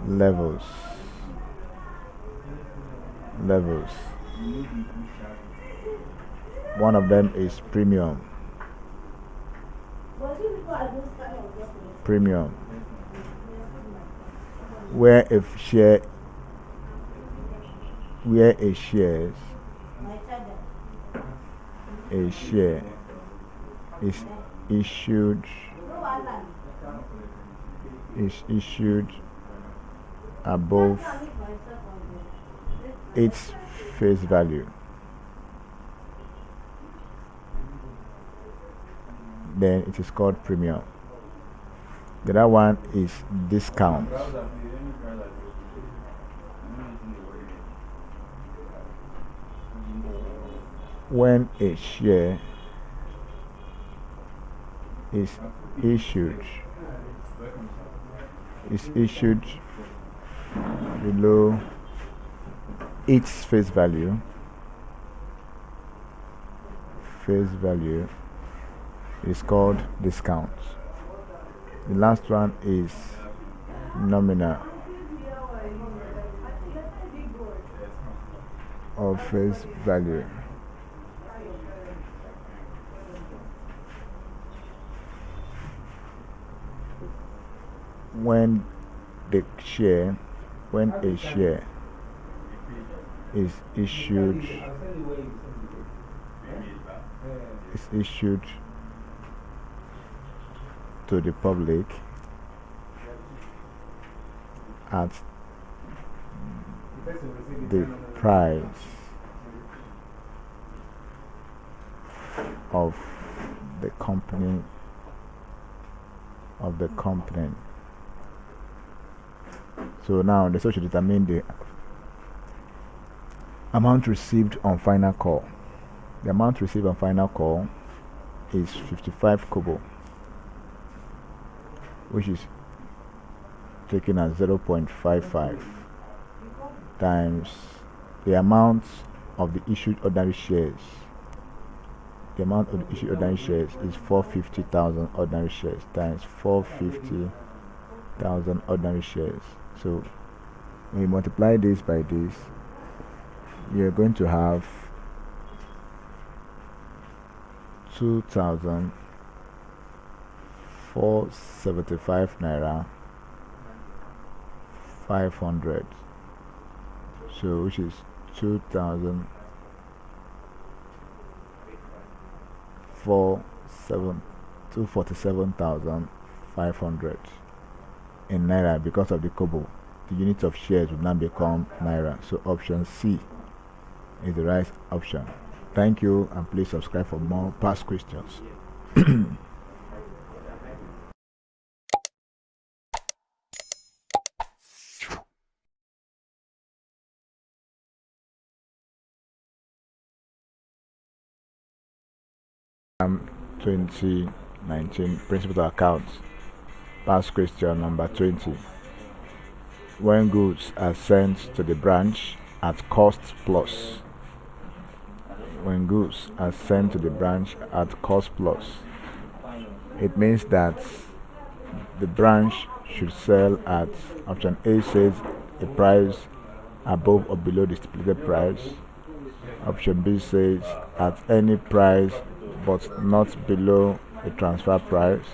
levels. One of them is premium. Where a share is issued above its face value, then it is called premium. The other one is discount. When a share is issued below its face value is called discount. The last one is nominal of face value. When a share is issued to the public at the price of the company So now the source should determine the amount received on final call. The amount received on final call is 55 kobo, which is taken as 0.55 times the amount of the issued ordinary shares. The amount of the issued ordinary shares is 450,000 ordinary shares times 450,000 ordinary shares. So when you multiply this by this, you're going to have 2,475 naira 500. So which is 247,500 in naira. Because of the kobo, the unit of shares would now become naira. So option C is the right option. Thank you, and please subscribe for more past questions. Jamb 2019 Principles of Accounts. Past question number 20. When goods are sent to the branch at cost plus. When goods are sent to the branch at cost plus, it means that the branch should sell at, option A says, a price above or below the stipulated price. Option B says at any price but not below the transfer price.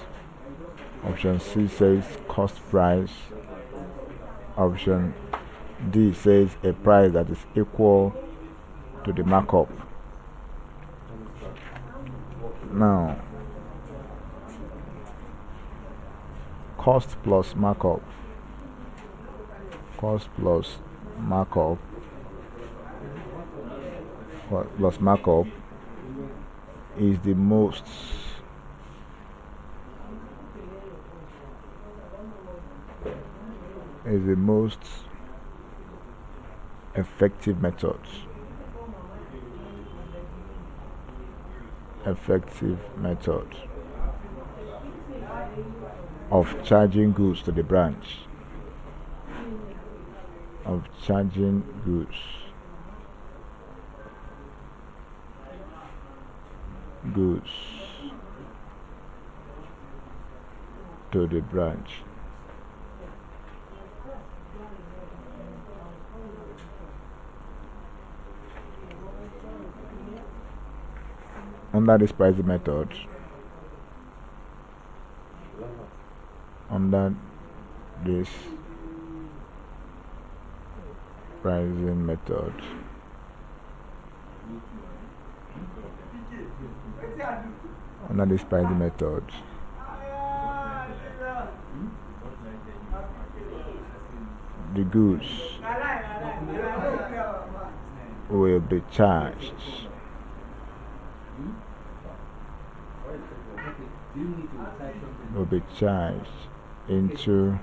Option C says cost price. Option D says a price that is equal to the markup. Now, cost plus markup is the most effective method of charging goods to the branch, goods to the branch. Under this pricing method, the goods will be charged into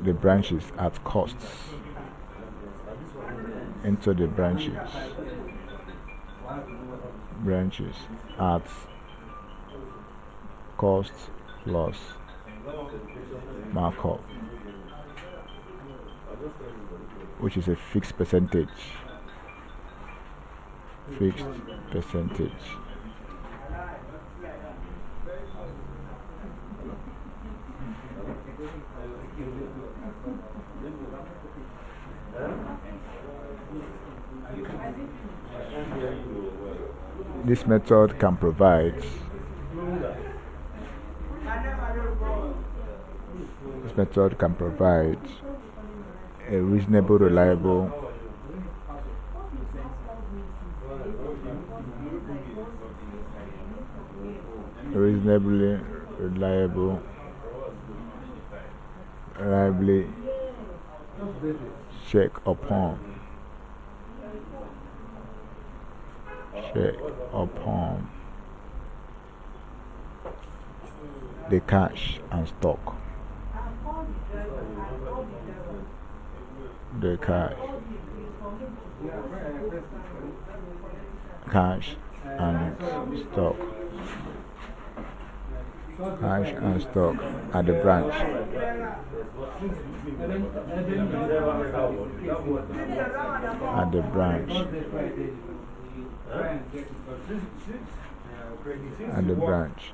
the branches at costs, at cost plus markup, which is a fixed percentage. This method can provide a reasonably reliable reliably check upon the cash and stock. At the branch.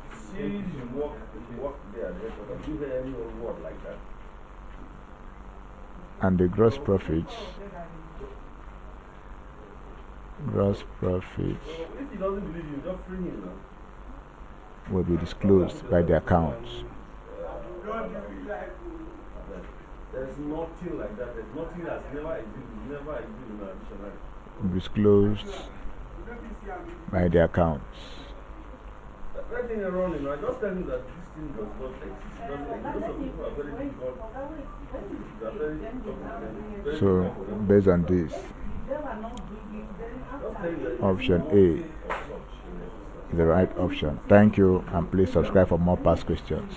And the gross profits will be disclosed by the accounts. There's nothing like that. There's nothing that's never existed. Disclosed by the accounts. Nothing wrong, I just tell you that this thing does not exist. Most of people are very difficult. So, based on this, option A is the right option. Thank you, and please subscribe for more past questions.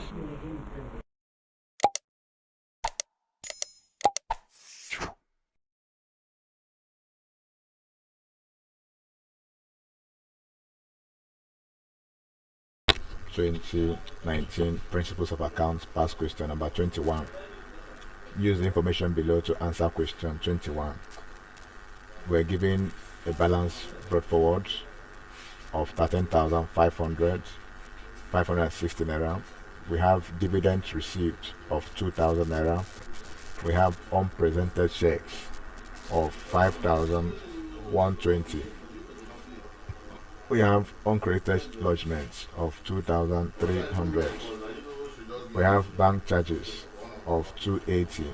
(2019) Principles of Accounts, past question number 21. Use the information below to answer question 21. We're given a balance brought forward of 13,560 naira. We have dividends received of 2,000 naira. We have unpresented checks of 5,120. We have uncredited lodgements of 2,300. We have bank charges of 280.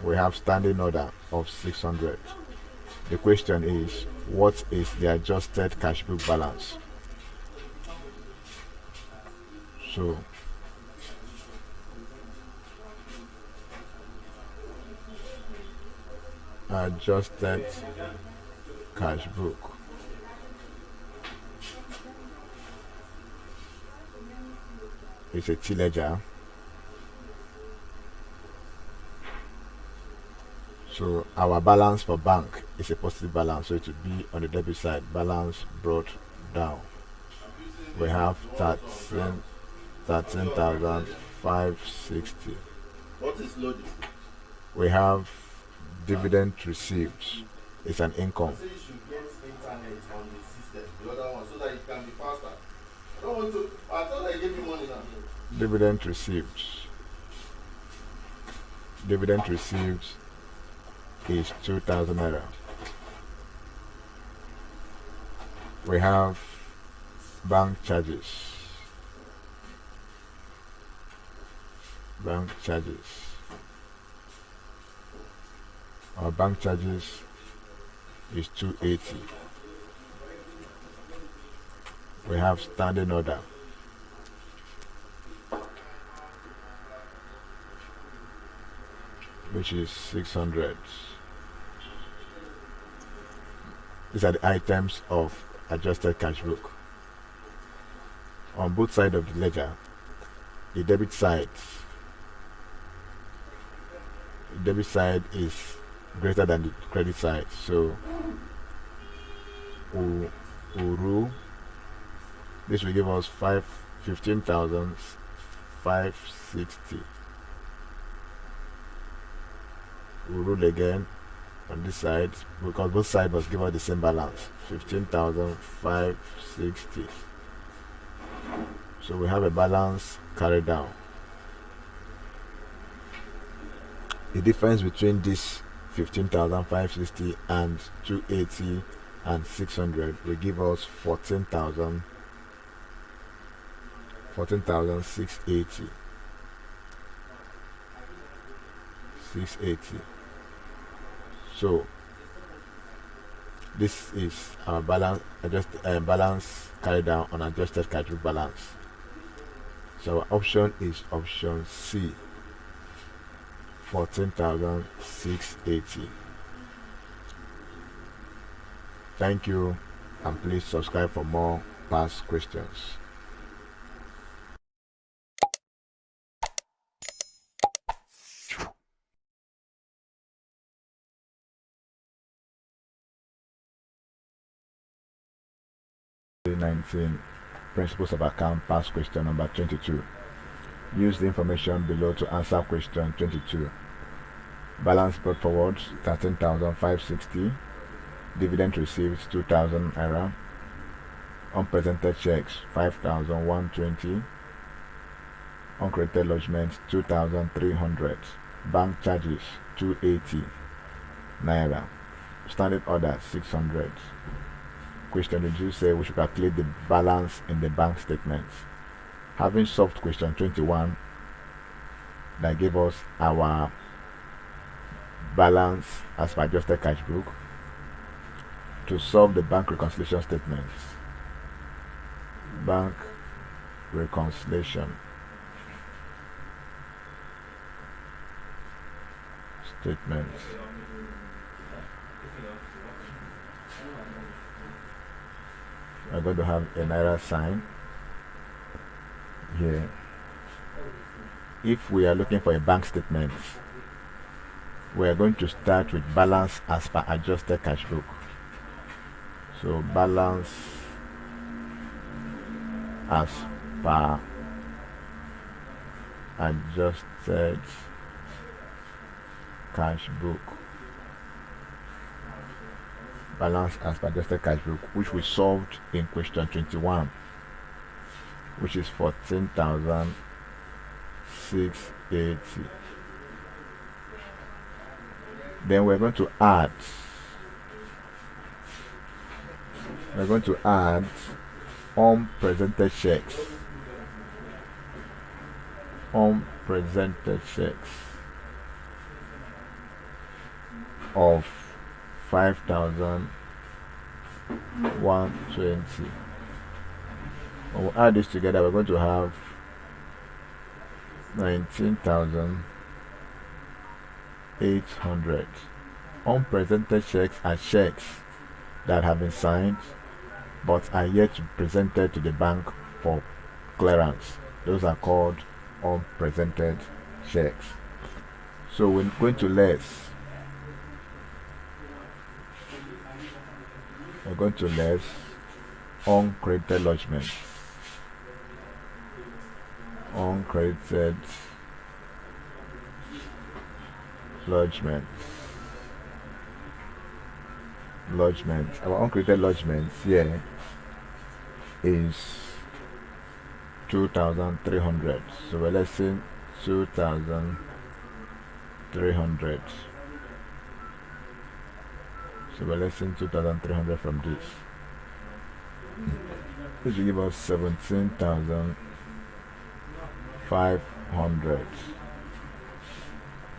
We have standing order of 600. The question is, what is the adjusted cash book balance? So adjusted cash book is a T ledger. So our balance for bank is a positive balance, so it will be on the debit side. Balance brought down. We have 13,560. What is logic? We have dividend received. It's an income. I say you should get internet on the system, the other one, so that it can be faster. I don't want to. I thought I gave you money now. Dividend received. Dividend received is 2,000 naira. We have bank charges. Bank charges. Our bank charges is 280. We have standing order. Which is 600. These are the items of adjusted cash book. On both sides of the ledger, the debit side is greater than the credit side. So Uru, this will give us 15,560. We'll rule again on this side because both sides must give us the same balance, 15,560. So we have a balance carried down. The difference between this 15,560 and 280 and 600 will give us 14,680. 680. So this is our balance, balance carried down on adjusted cash book balance. So our option is option C, 14,680. Thank you, and please subscribe for more past questions. Principles of account past question number 22. Use the information below to answer question 22. Balance brought forward 13,560. Dividend received 2,000 naira. Unpresented checks 5,120. Uncredited lodgements 2,300. Bank charges 280 naira. Standing order 600. Question did you say we should calculate the balance in the bank statements? Having solved question 21, that gave us our balance as per adjusted cash book. To solve the bank reconciliation statements, bank reconciliation statements. We're going to have a naira sign here. If we are looking for a bank statement, we are going to start with balance as per adjusted cash book. So balance as per adjusted cash book. Balance as per adjusted cash book, which we solved in question 21, which is 14,680. Then we're going to add unpresented checks. Unpresented checks of 5,120. When we add this together, we're going to have 19,800. Unpresented checks are checks that have been signed but are yet to be presented to the bank for clearance. Those are called unpresented checks. So we're going to less uncredited lodgements. Uncredited lodgements. Our uncredited lodgements here is 2,300. So we're lessing 2,300. So we're lessing 2,300 from this. This will give us 17,500.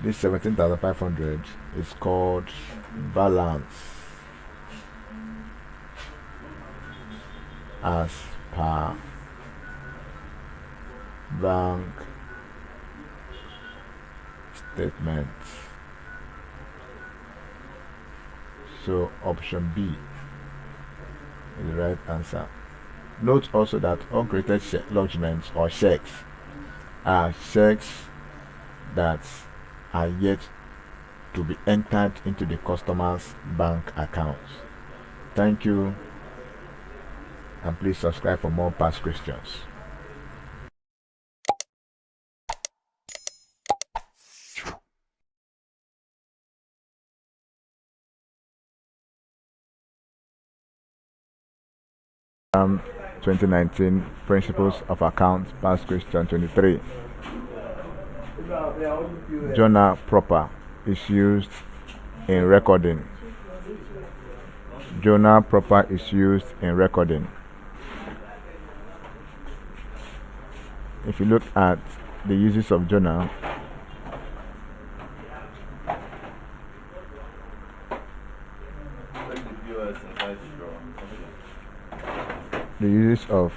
This 17,500 is called balance as per bank statement. So option B is the right answer. Note also that uncredited lodgements or checks are checks that are yet to be entered into the customer's bank accounts. Thank you, and please subscribe for more past questions. Jamb 2019 Principles of Accounts, past question 23. Journal proper is used in recording. Journal proper is used in recording. If you look at the uses of journal, the uses of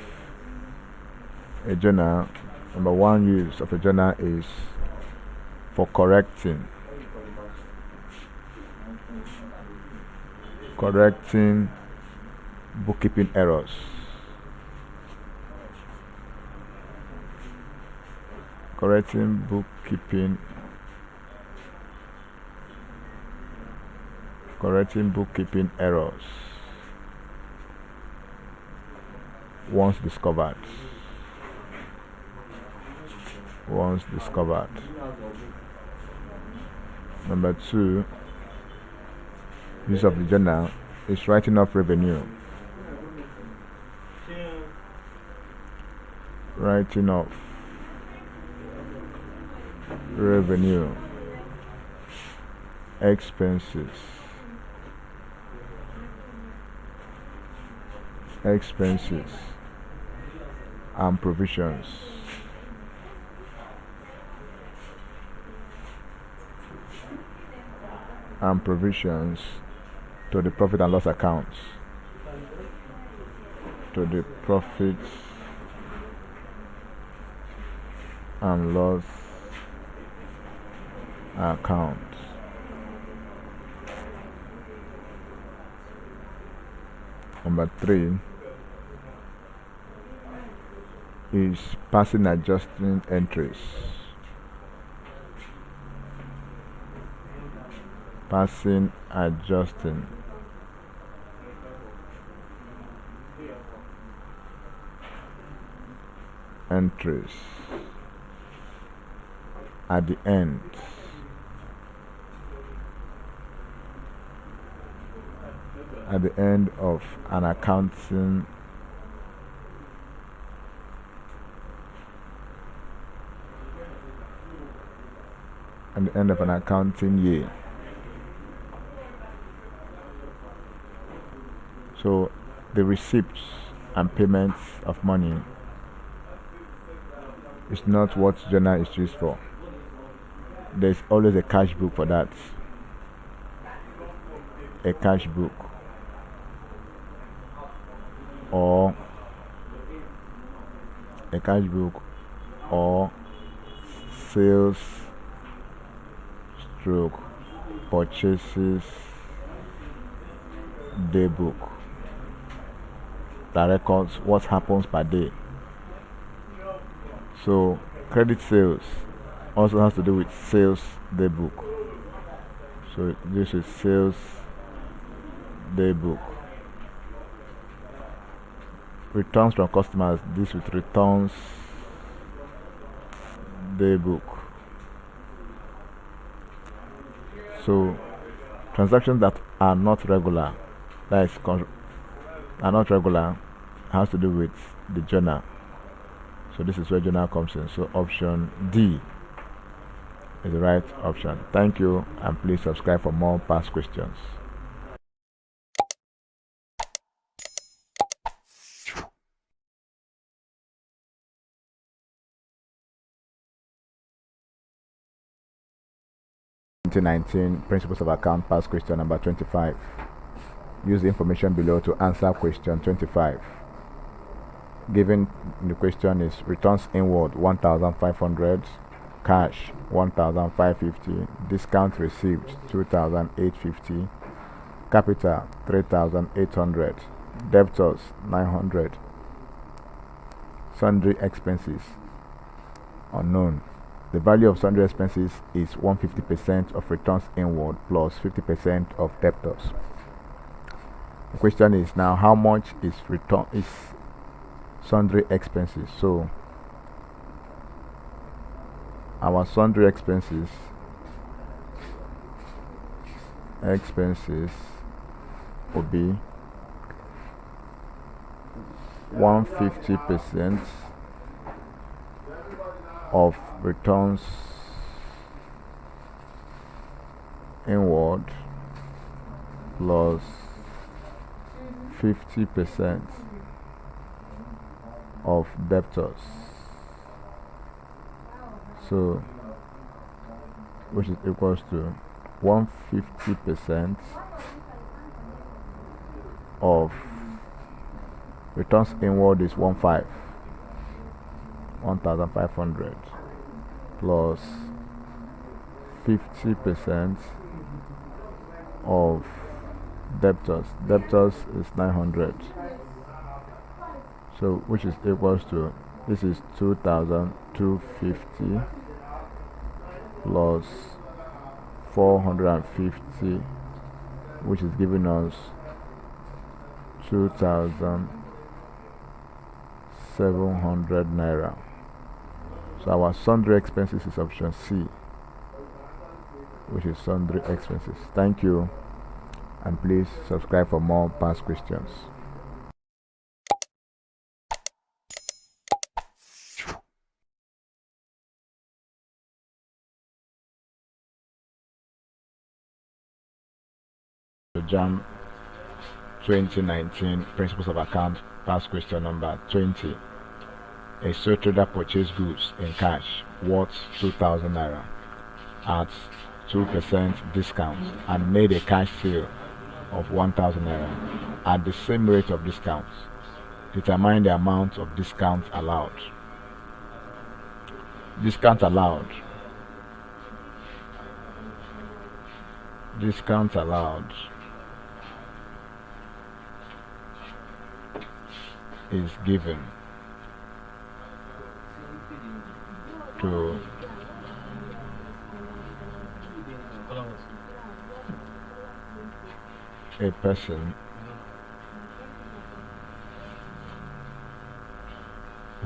a journal, number one use of a journal is for correcting bookkeeping errors. Correcting bookkeeping errors once discovered. Number two use of the journal is writing off revenue. Writing off revenue, expenses and provisions. To the profit and loss accounts. To the profit and loss account. Number three is passing adjusting entries. Passing adjusting entries at the end of an accounting year. So the receipts and payments of money is not what journal is used for. There's always a cash book for that. a cash book or sales stroke purchases day book that records what happens per day. So credit sales also has to do with sales day book. So this is sales day book. Returns from customers, this with returns day book. So transactions that are not regular, has to do with the journal. So this is where journal comes in. So option D is the right option. Thank you, and please subscribe for more past questions. Principles of Account past question number 25. Use the information below to answer question 25. Given the question is returns inward 1,500, cash 1,550, discount received 2,850, capital 3,800, debtors 900, sundry expenses unknown. The value of sundry expenses is 150% of returns inward plus 50% of debtors. The question is now, how much is sundry expenses? So our sundry expenses will be 150% of returns inward plus 50% of debtors. So which is equals to 150% of returns inward is 1,500 plus 50% of debtors. Debtors is 900. So which is equals to, this is 2,250 plus 450, which is giving us 2,700 naira. So our sundry expenses is option C, which is sundry expenses. Thank you, and please subscribe for more past questions. Jamb 2019 Principles of Account past question number 20. A sole trader purchased goods in cash worth 2,000 naira at 2% discount and made a cash sale of 1,000 naira at the same rate of discount. Determine the amount of discount allowed. Discount allowed is given to a person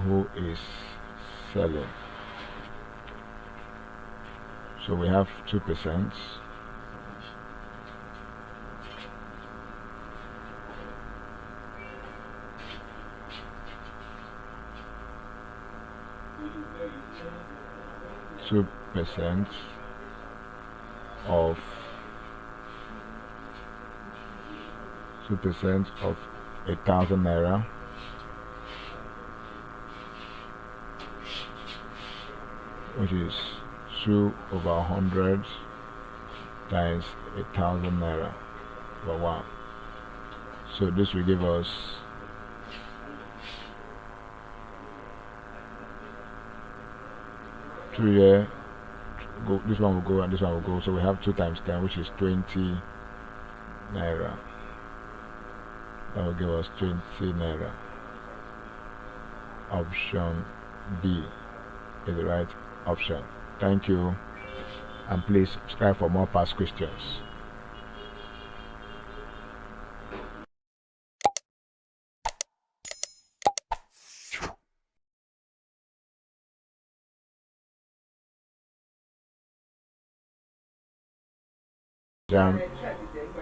who is selling. So we have 2%. of 2% of 1,000 naira which is 2/100 times 1,000 naira number 1. So this will give us two here. Go, this one will go and this one will go. So we have 2 times 10, which is 20 naira. That will give us 20 naira. Option B is the right option. Thank you, and please subscribe for more past questions. Jamb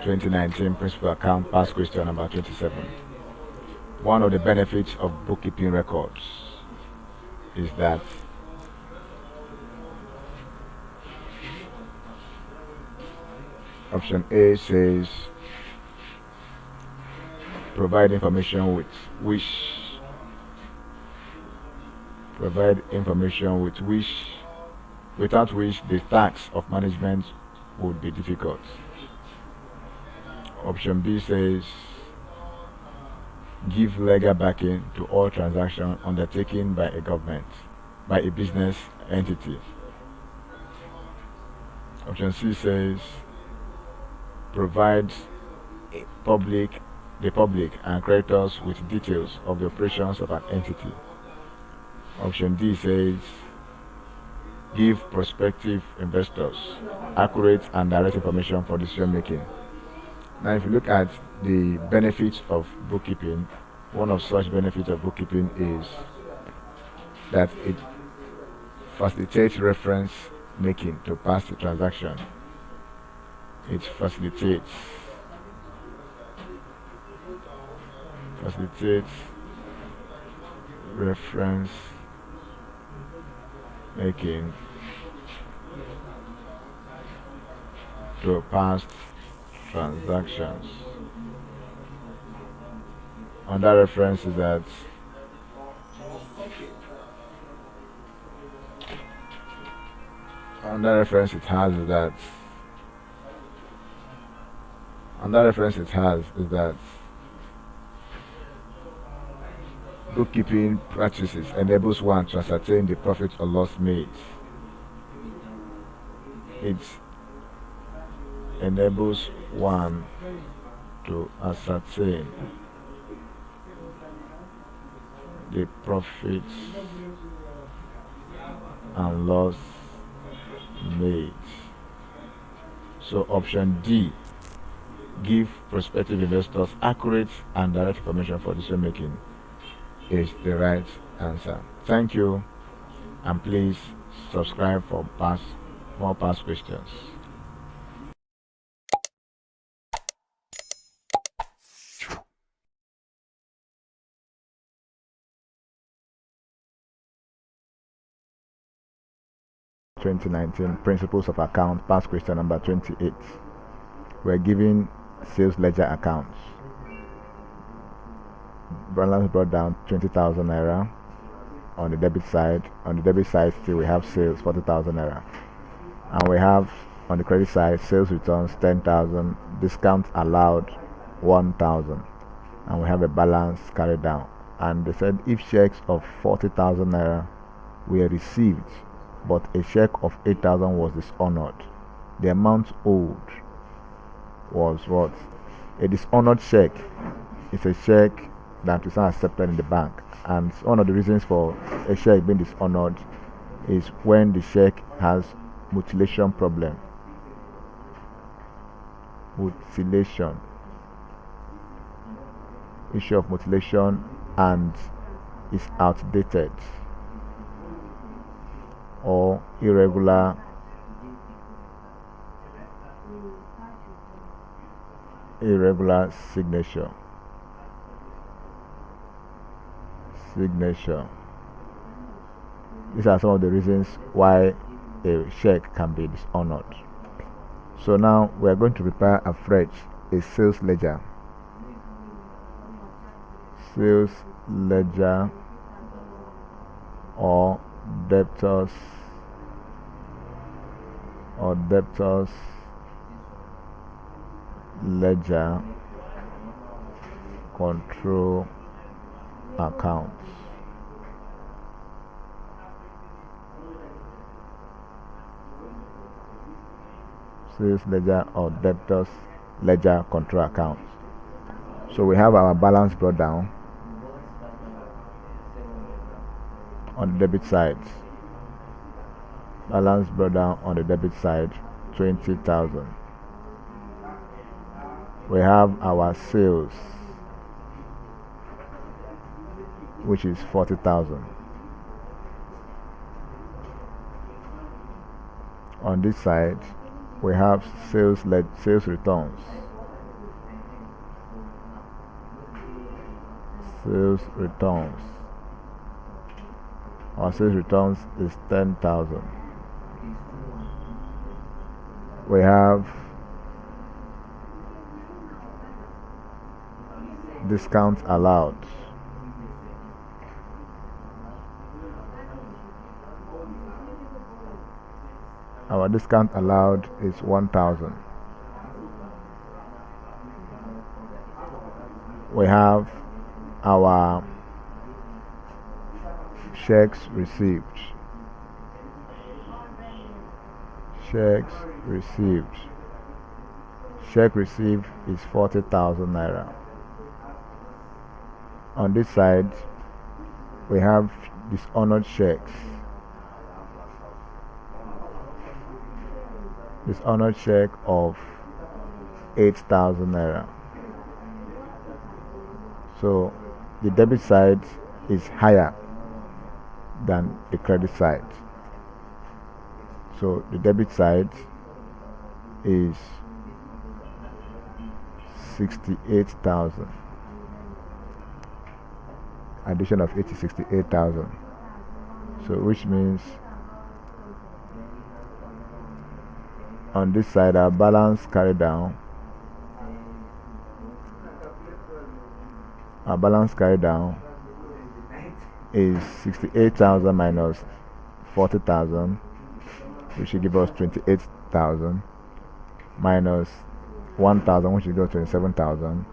2019 Principal Account Past Question number 27. One of the benefits of bookkeeping records is that option A says provide information without which the task of management would be difficult. Option B says give legal backing to all transactions undertaken by a government, by a business entity. Option C says provide the public and creditors with details of the operations of an entity. Option D says give prospective investors accurate and direct information for decision making. Now, if you look at the benefits of bookkeeping, one of such benefits of bookkeeping is that it facilitates reference making to pass the transaction. It facilitates reference making to past transactions. Another reference is that bookkeeping practices enables one to ascertain the profit or loss made. It enables one to ascertain the profit and loss made. So option D, give prospective investors accurate and direct information for decision making, is the right answer. Thank you, and please subscribe for more past questions. (2019) Principles of Account Past Question number 28. We're given sales ledger accounts. Balance brought down 20,000 naira on the debit side. On the debit side, still we have sales 40,000 naira, and we have on the credit side sales returns 10,000, discount allowed 1,000, and we have a balance carried down. And they said if checks of 40,000 naira were received, but a check of 8,000 was dishonored, the amount owed was what? A dishonored check is a check that is not accepted in the bank, and one of the reasons for a check being dishonored is when the check has mutilation problem. Issue of mutilation and is outdated or irregular signature. These are some of the reasons why a check can be dishonored. So now we are going to prepare afresh a sales ledger or debtors ledger control accounts. Sales ledger or debtors ledger control accounts. So we have our balance brought down on the debit side. Balance brought down on the debit side, 20,000. We have our sales, which is 40,000. On this side, we have sales returns. Sales returns. Our sales returns is 10,000. We have discount allowed. Our discount allowed is 1,000. We have our checks received. Checks received. Check received is 40,000 naira. On this side, we have dishonored checks. Dishonored check of 8,000 naira. So the debit side is higher than the credit side. So the debit side is 68,000. Addition of 68,000. So which means on this side our balance carried down. Our balance carried down is 68,000 minus 40,000, which should give us 28,000, minus 1,000, which should give us 27,000,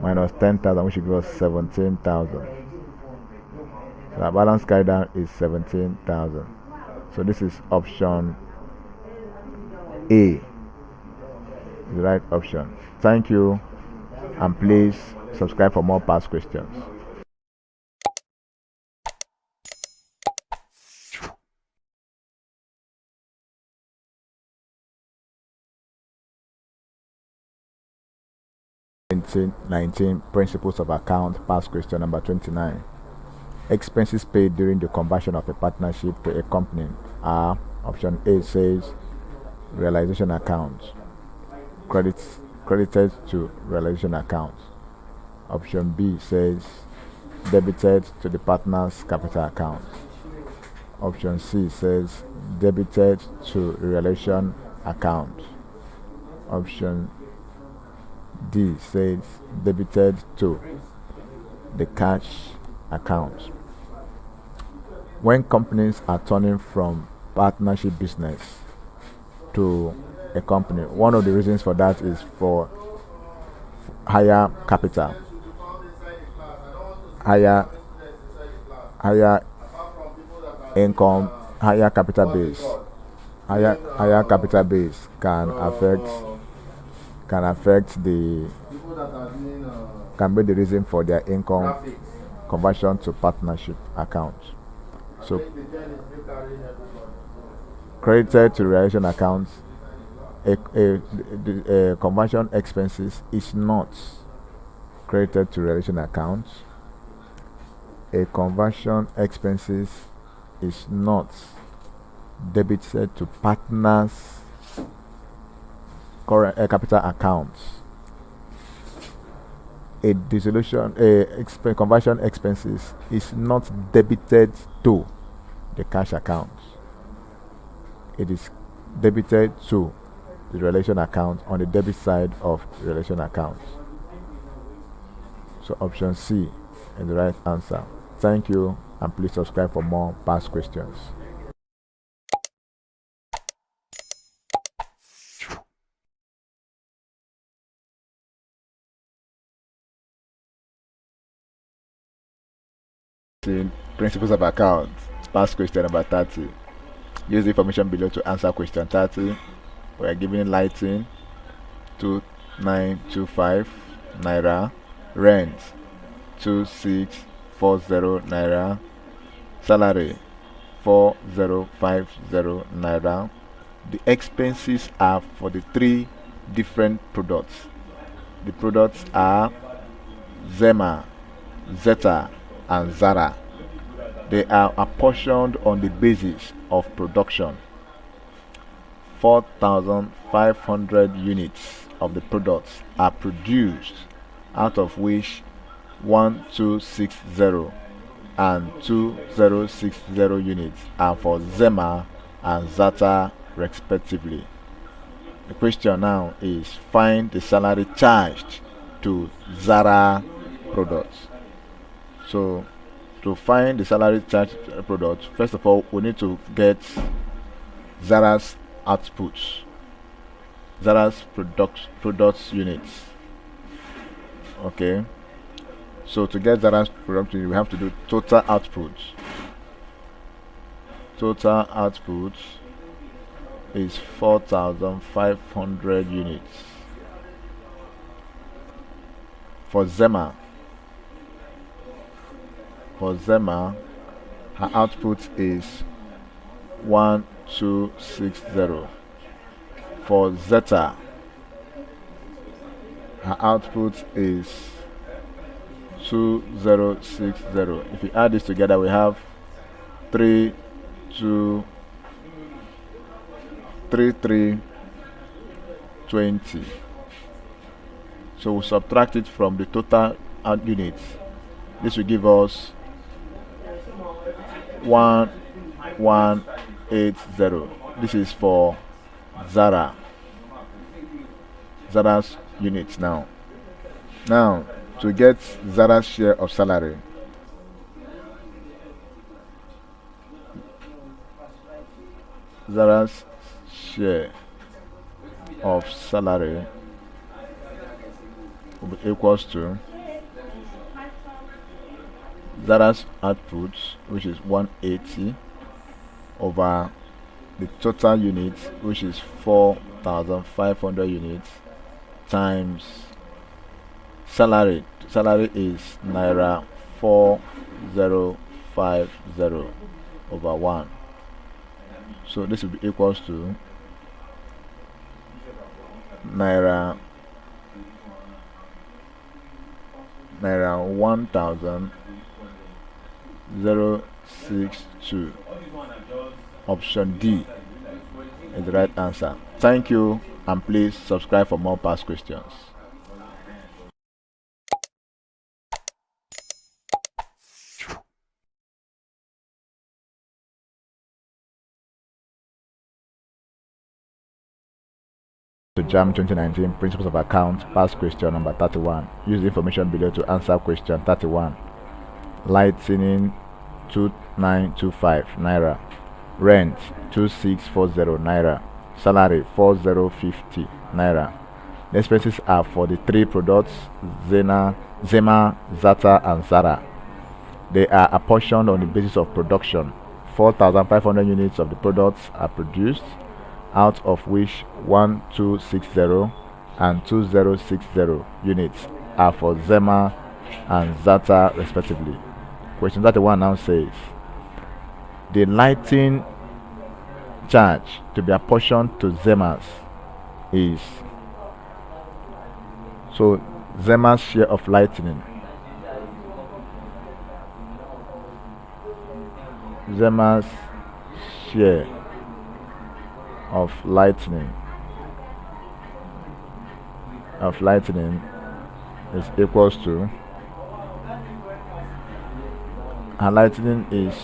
minus 10,000, which should give us 17,000. So our balance carried down is 17,000. So this is option A, the right option. Thank you, and please subscribe for more past questions. Principles of account, past question number 29. Expenses paid during the conversion of a partnership to a company are, option A says realization account, credited to realization account. Option B says debited to the partner's capital account. Option C says debited to realization account. Option D says debited to the cash account. When companies are turning from partnership business to a company, one of the reasons for that is for higher capital, higher income, higher capital base. Higher capital base can be the reason for their income conversion to partnership account. So credited to realization accounts, a conversion expenses is not credited to realization accounts. A conversion expenses is not debited to partners current capital accounts. A conversion expenses is not debited to the cash account. It is debited to the relation account on the debit side of the relation account. So option C is the right answer. Thank you, and please subscribe for more past questions. 2019 Principles of Accounts, past question number 30. Use the information below to answer question 30. We are giving lighting 2925 naira, rent 2640 naira, salary 4050 naira. The expenses are for the three different products. The products are Zema, Zeta, and Zara. They are apportioned on the basis of production. 4,500 units of the products are produced, out of which 1260 and 2060 units are for Zema and Zata respectively. The question now is find the salary charged to Zara products. So to find the salary charged products, first of all we need to get Zara's outputs, Zara's products units. Okay, so to get Zara's product unit, we have to do total output. Total output is 4,500 units. For Zema, her output is 1260. For Zeta, her output is 2060. If you add this together, we have 3320. So we subtract it from the total units. This will give us 1180. This is for Zara's units. Now to get Zara's share of salary, Zara's share of salary will be equals to Zara's output, which is 180, over the total units, which is 4,500 units, times salary. Salary is naira 4050 over 1. So this will be equals to naira 1062. Option D is the right answer. Thank you, and please subscribe for more past questions. To Jamb 2019 Principles of Accounts, past question number 31. Use the information below to answer question 31. Lightning 2925 naira, rent 2640 naira, salary 4050 naira. The expenses are for the three products Zema, Zata, and Zara. They are apportioned on the basis of production. 4,500 units of the products are produced, out of which 1260 and 2060 units are for Zema and Zata respectively. Question 31 now says the lighting charge to be apportioned to Zema's is, so Zema's share of lightning, Zema's share of lightning is equals to, and lightning is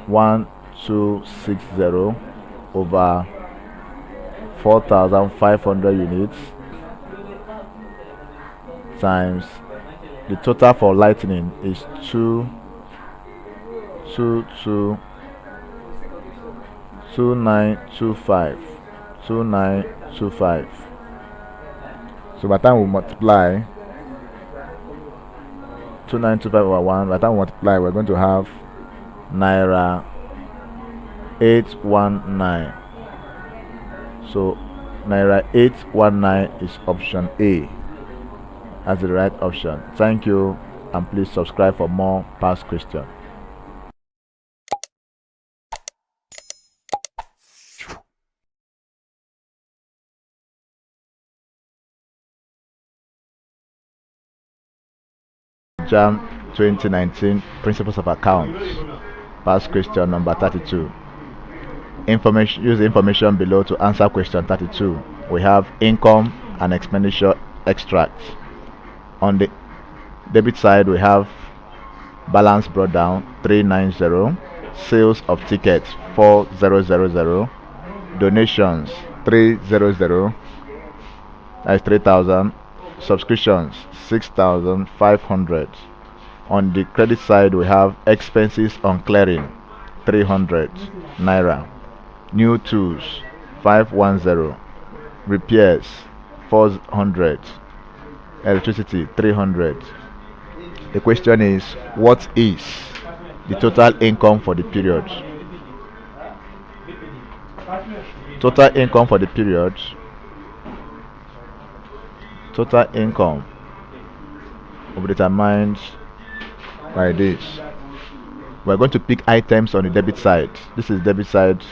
1260 over 4,500 units times the total for lightning is 2925. So by the time we multiply 2925 over 1. By the time we multiply, we're going to have Naira 819. So Naira 819 is option A. That's the right option. Thank you, and please subscribe for more past questions. Jamb 2019 Principles of Accounts, past question number 32. Use the information below to answer question 32. We have income and expenditure extract. On the debit side, we have balance brought down 390, sales of tickets 4000, donations 300, that's 3000, subscriptions 6500. On the credit side, we have expenses on clearing 300 naira, new tools 510, repairs 400, electricity 300. The question is, what is the total income for the period? Total income for the period. Total income will be determined by this. We're going to pick items on the debit side. This is debit side.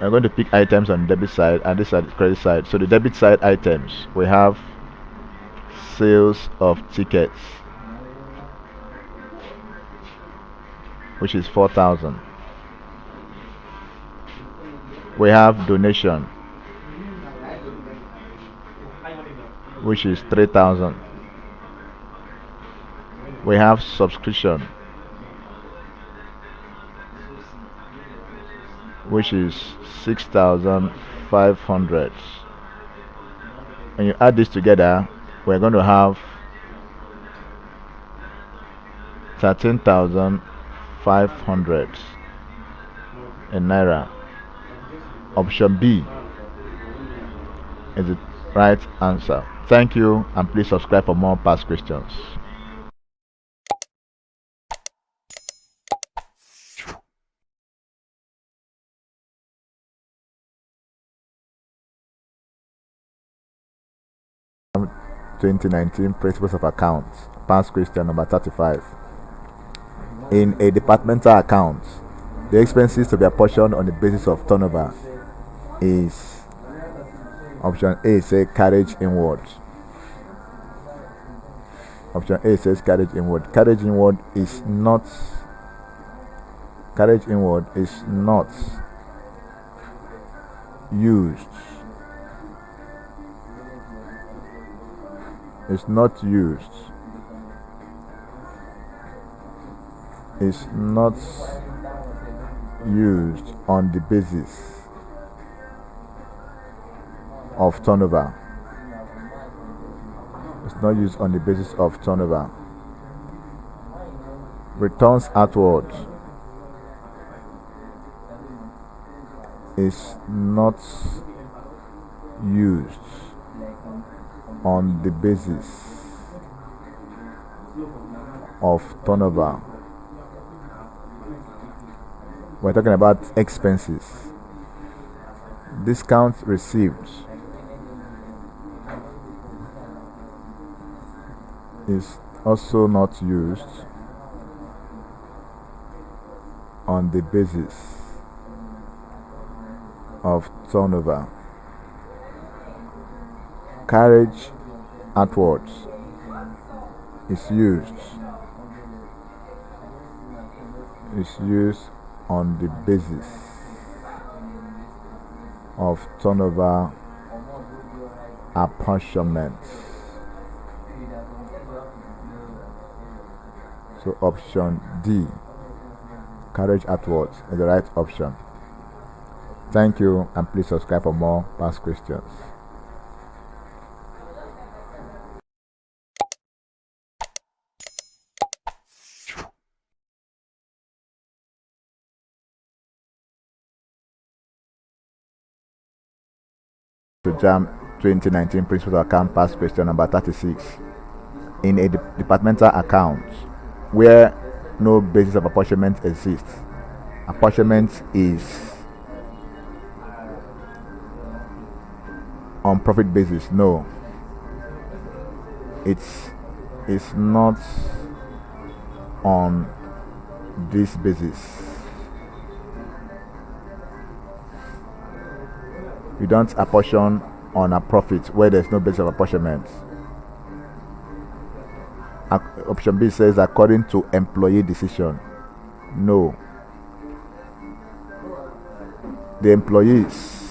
We're going to pick items on the debit side, and this is the credit side. So the debit side items, we have sales of tickets, which is 4000. We have donation, which is 3000. We have subscription, which is 6500. When you add this together, we're going to have 13,500 in naira. Option B is the right answer. Thank you, and please subscribe for more past questions. Jamb 2019 Principles of Accounts, past question number 35. In a departmental account, the expenses to be apportioned on the basis of turnover is option A, say carriage inward. Option A says carriage inward. Carriage inward is not used. It's not used. It's not used on the basis of turnover. It's not used on the basis of turnover. Returns outward is not used on the basis of turnover. We're talking about expenses. Discounts received is also not used on the basis of turnover. Carriage outwards is used on the basis of turnover apportionment. So option D, carriage outwards, is the right option. Thank you, and please subscribe for more past questions. To Jamb 2019 Principles of Account, past question number 36. in a departmental account where no basis of apportionment exists. Apportionment is on profit basis. No, it's not on this basis. You don't apportion on a profit where there's no basis of apportionment. Option B says according to employee decision. No. The employees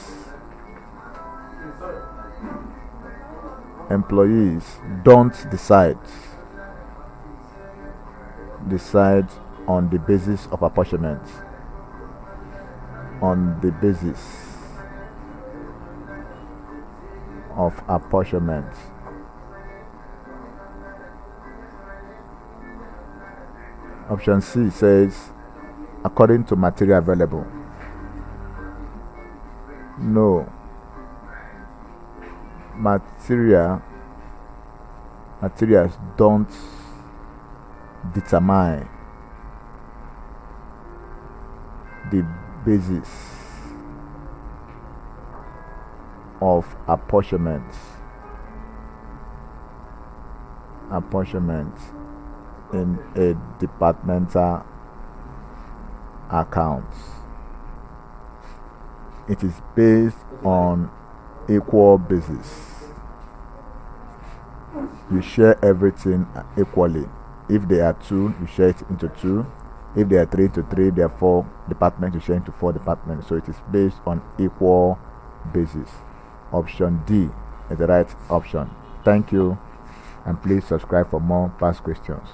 don't decide on the basis of apportionment. On the basis of apportionment. Option C says according to material available. No. Materials don't determine the basis of apportionment in a departmental account. It is based on equal basis. You share everything equally. If there are 2, you share it into 2. If there are 3 into 3, there are 4 departments, you share into 4 departments. So it is based on equal basis. Option D is the right option. Thank you, and please subscribe for more past questions.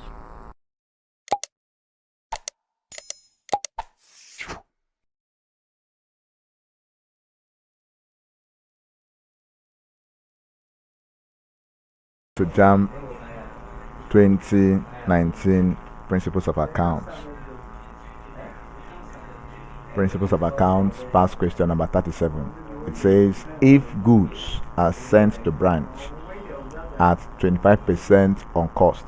To Jamb 2019 Principles of Accounts. Principles of Accounts, past question number 37. It says, if goods are sent to branch at 25% on cost,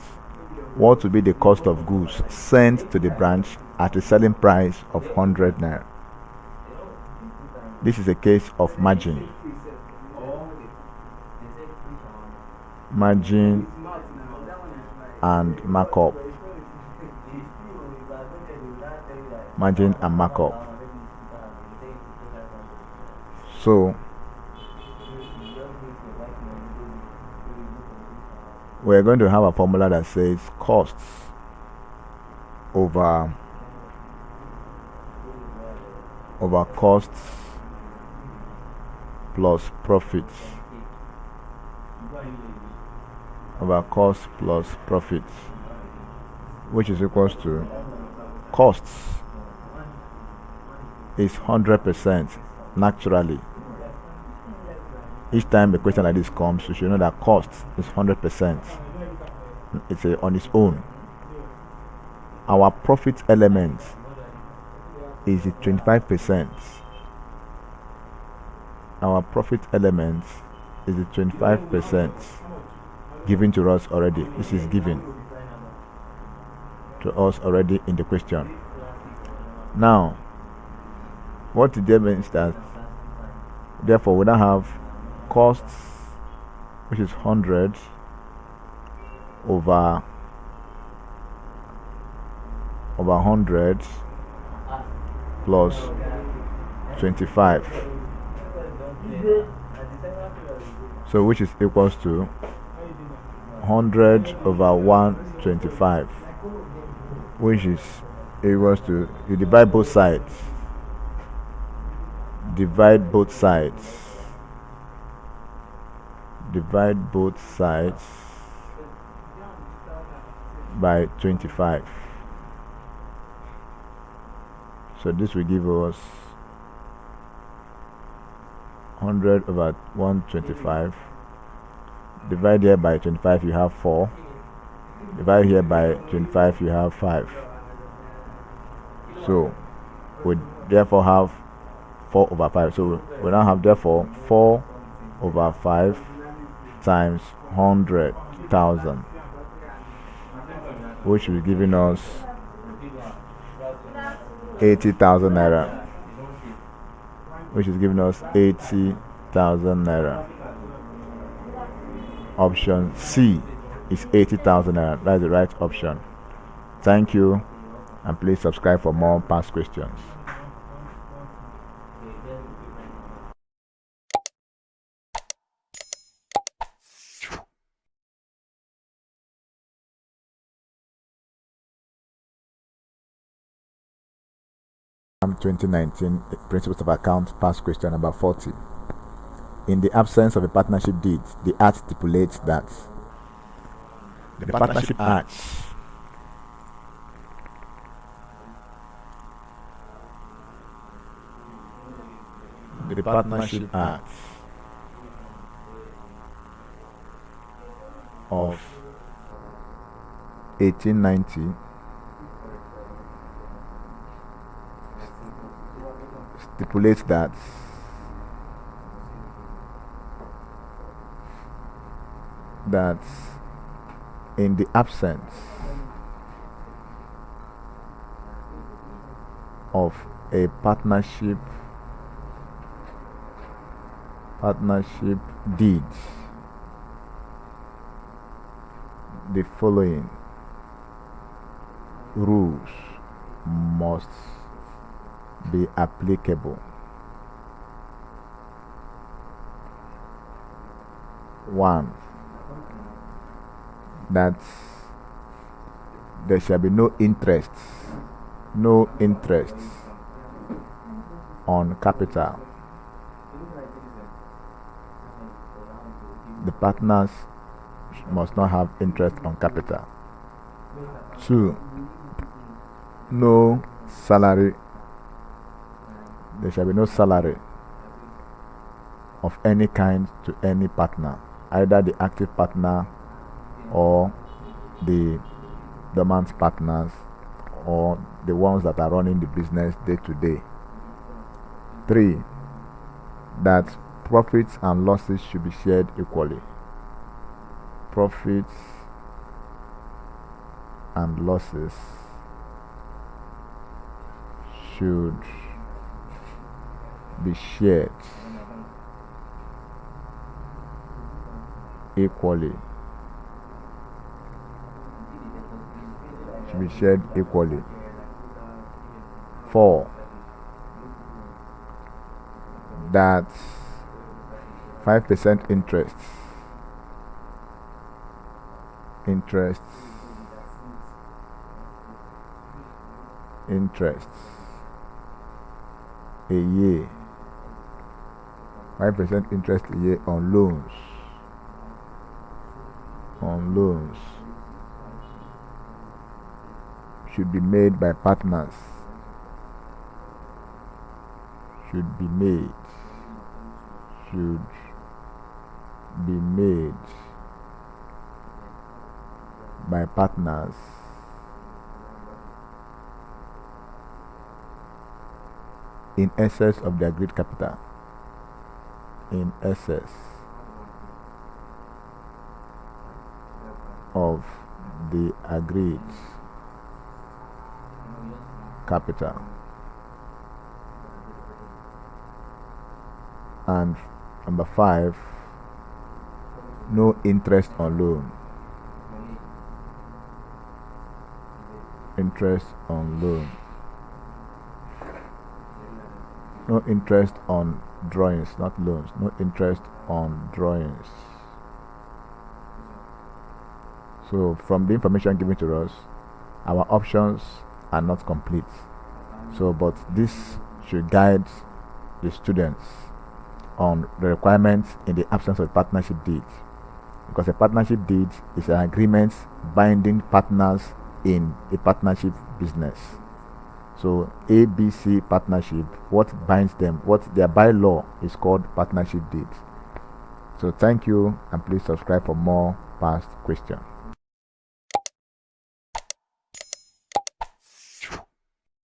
what will be the cost of goods sent to the branch at a selling price of 100 naira? This is a case of margin. Margin and markup. Margin and markup. So we're going to have a formula that says costs over costs plus profits, over cost plus profits, which is equals to costs is 100% naturally. Each time a question like this comes, you should know that cost is 100%. It's on its own. Our profit element is the 25%. Our profit element is the 25% given to us already. This is given to us already in the question. Now, what it means that therefore we now have costs, which is 100 over 100 plus 25, so which is equals to 100 over 125, which is equals to, you divide both sides by 25. So this will give us 100 over 125. Divide here by 25, you have 4. Divide here by 25, you have 5. So we therefore have 4 over 5. So we now have therefore 4 over 5 times 100,000 which will be giving us 80,000 naira, which is giving us 80,000 naira. Option C is 80,000 naira. That's the right option. Thank you, and please subscribe for more past questions. Jamb 2019 Principles of Accounts past question number 40. In the absence of a partnership deed, the Act stipulates that the Partnership Act of 1890 stipulates that in the absence of a partnership deed, the following rules must be applicable. 1. That there shall be no interest on capital. The partners must not have interest on capital. 2. No salary. There shall be no salary of any kind to any partner, either the active partner or the dormant partners or the ones that are running the business day to day. 3. That profits and losses should be shared equally. Profits and losses should be shared equally. 4. That 5% interest a year, 5% interest a year on loans should be made by partners, in excess of the agreed capital. In excess of the agreed capital. And number 5, no interest on loan. No interest on drawings, not loans. No interest on drawings. So from the information given to us, our options are not complete. So, but this should guide the students on the requirements in the absence of a partnership deed, because a partnership deed is an agreement binding partners in a partnership business. So ABC partnership, what binds them, what their bylaw is called partnership deed. So thank you, and please subscribe for more past questions.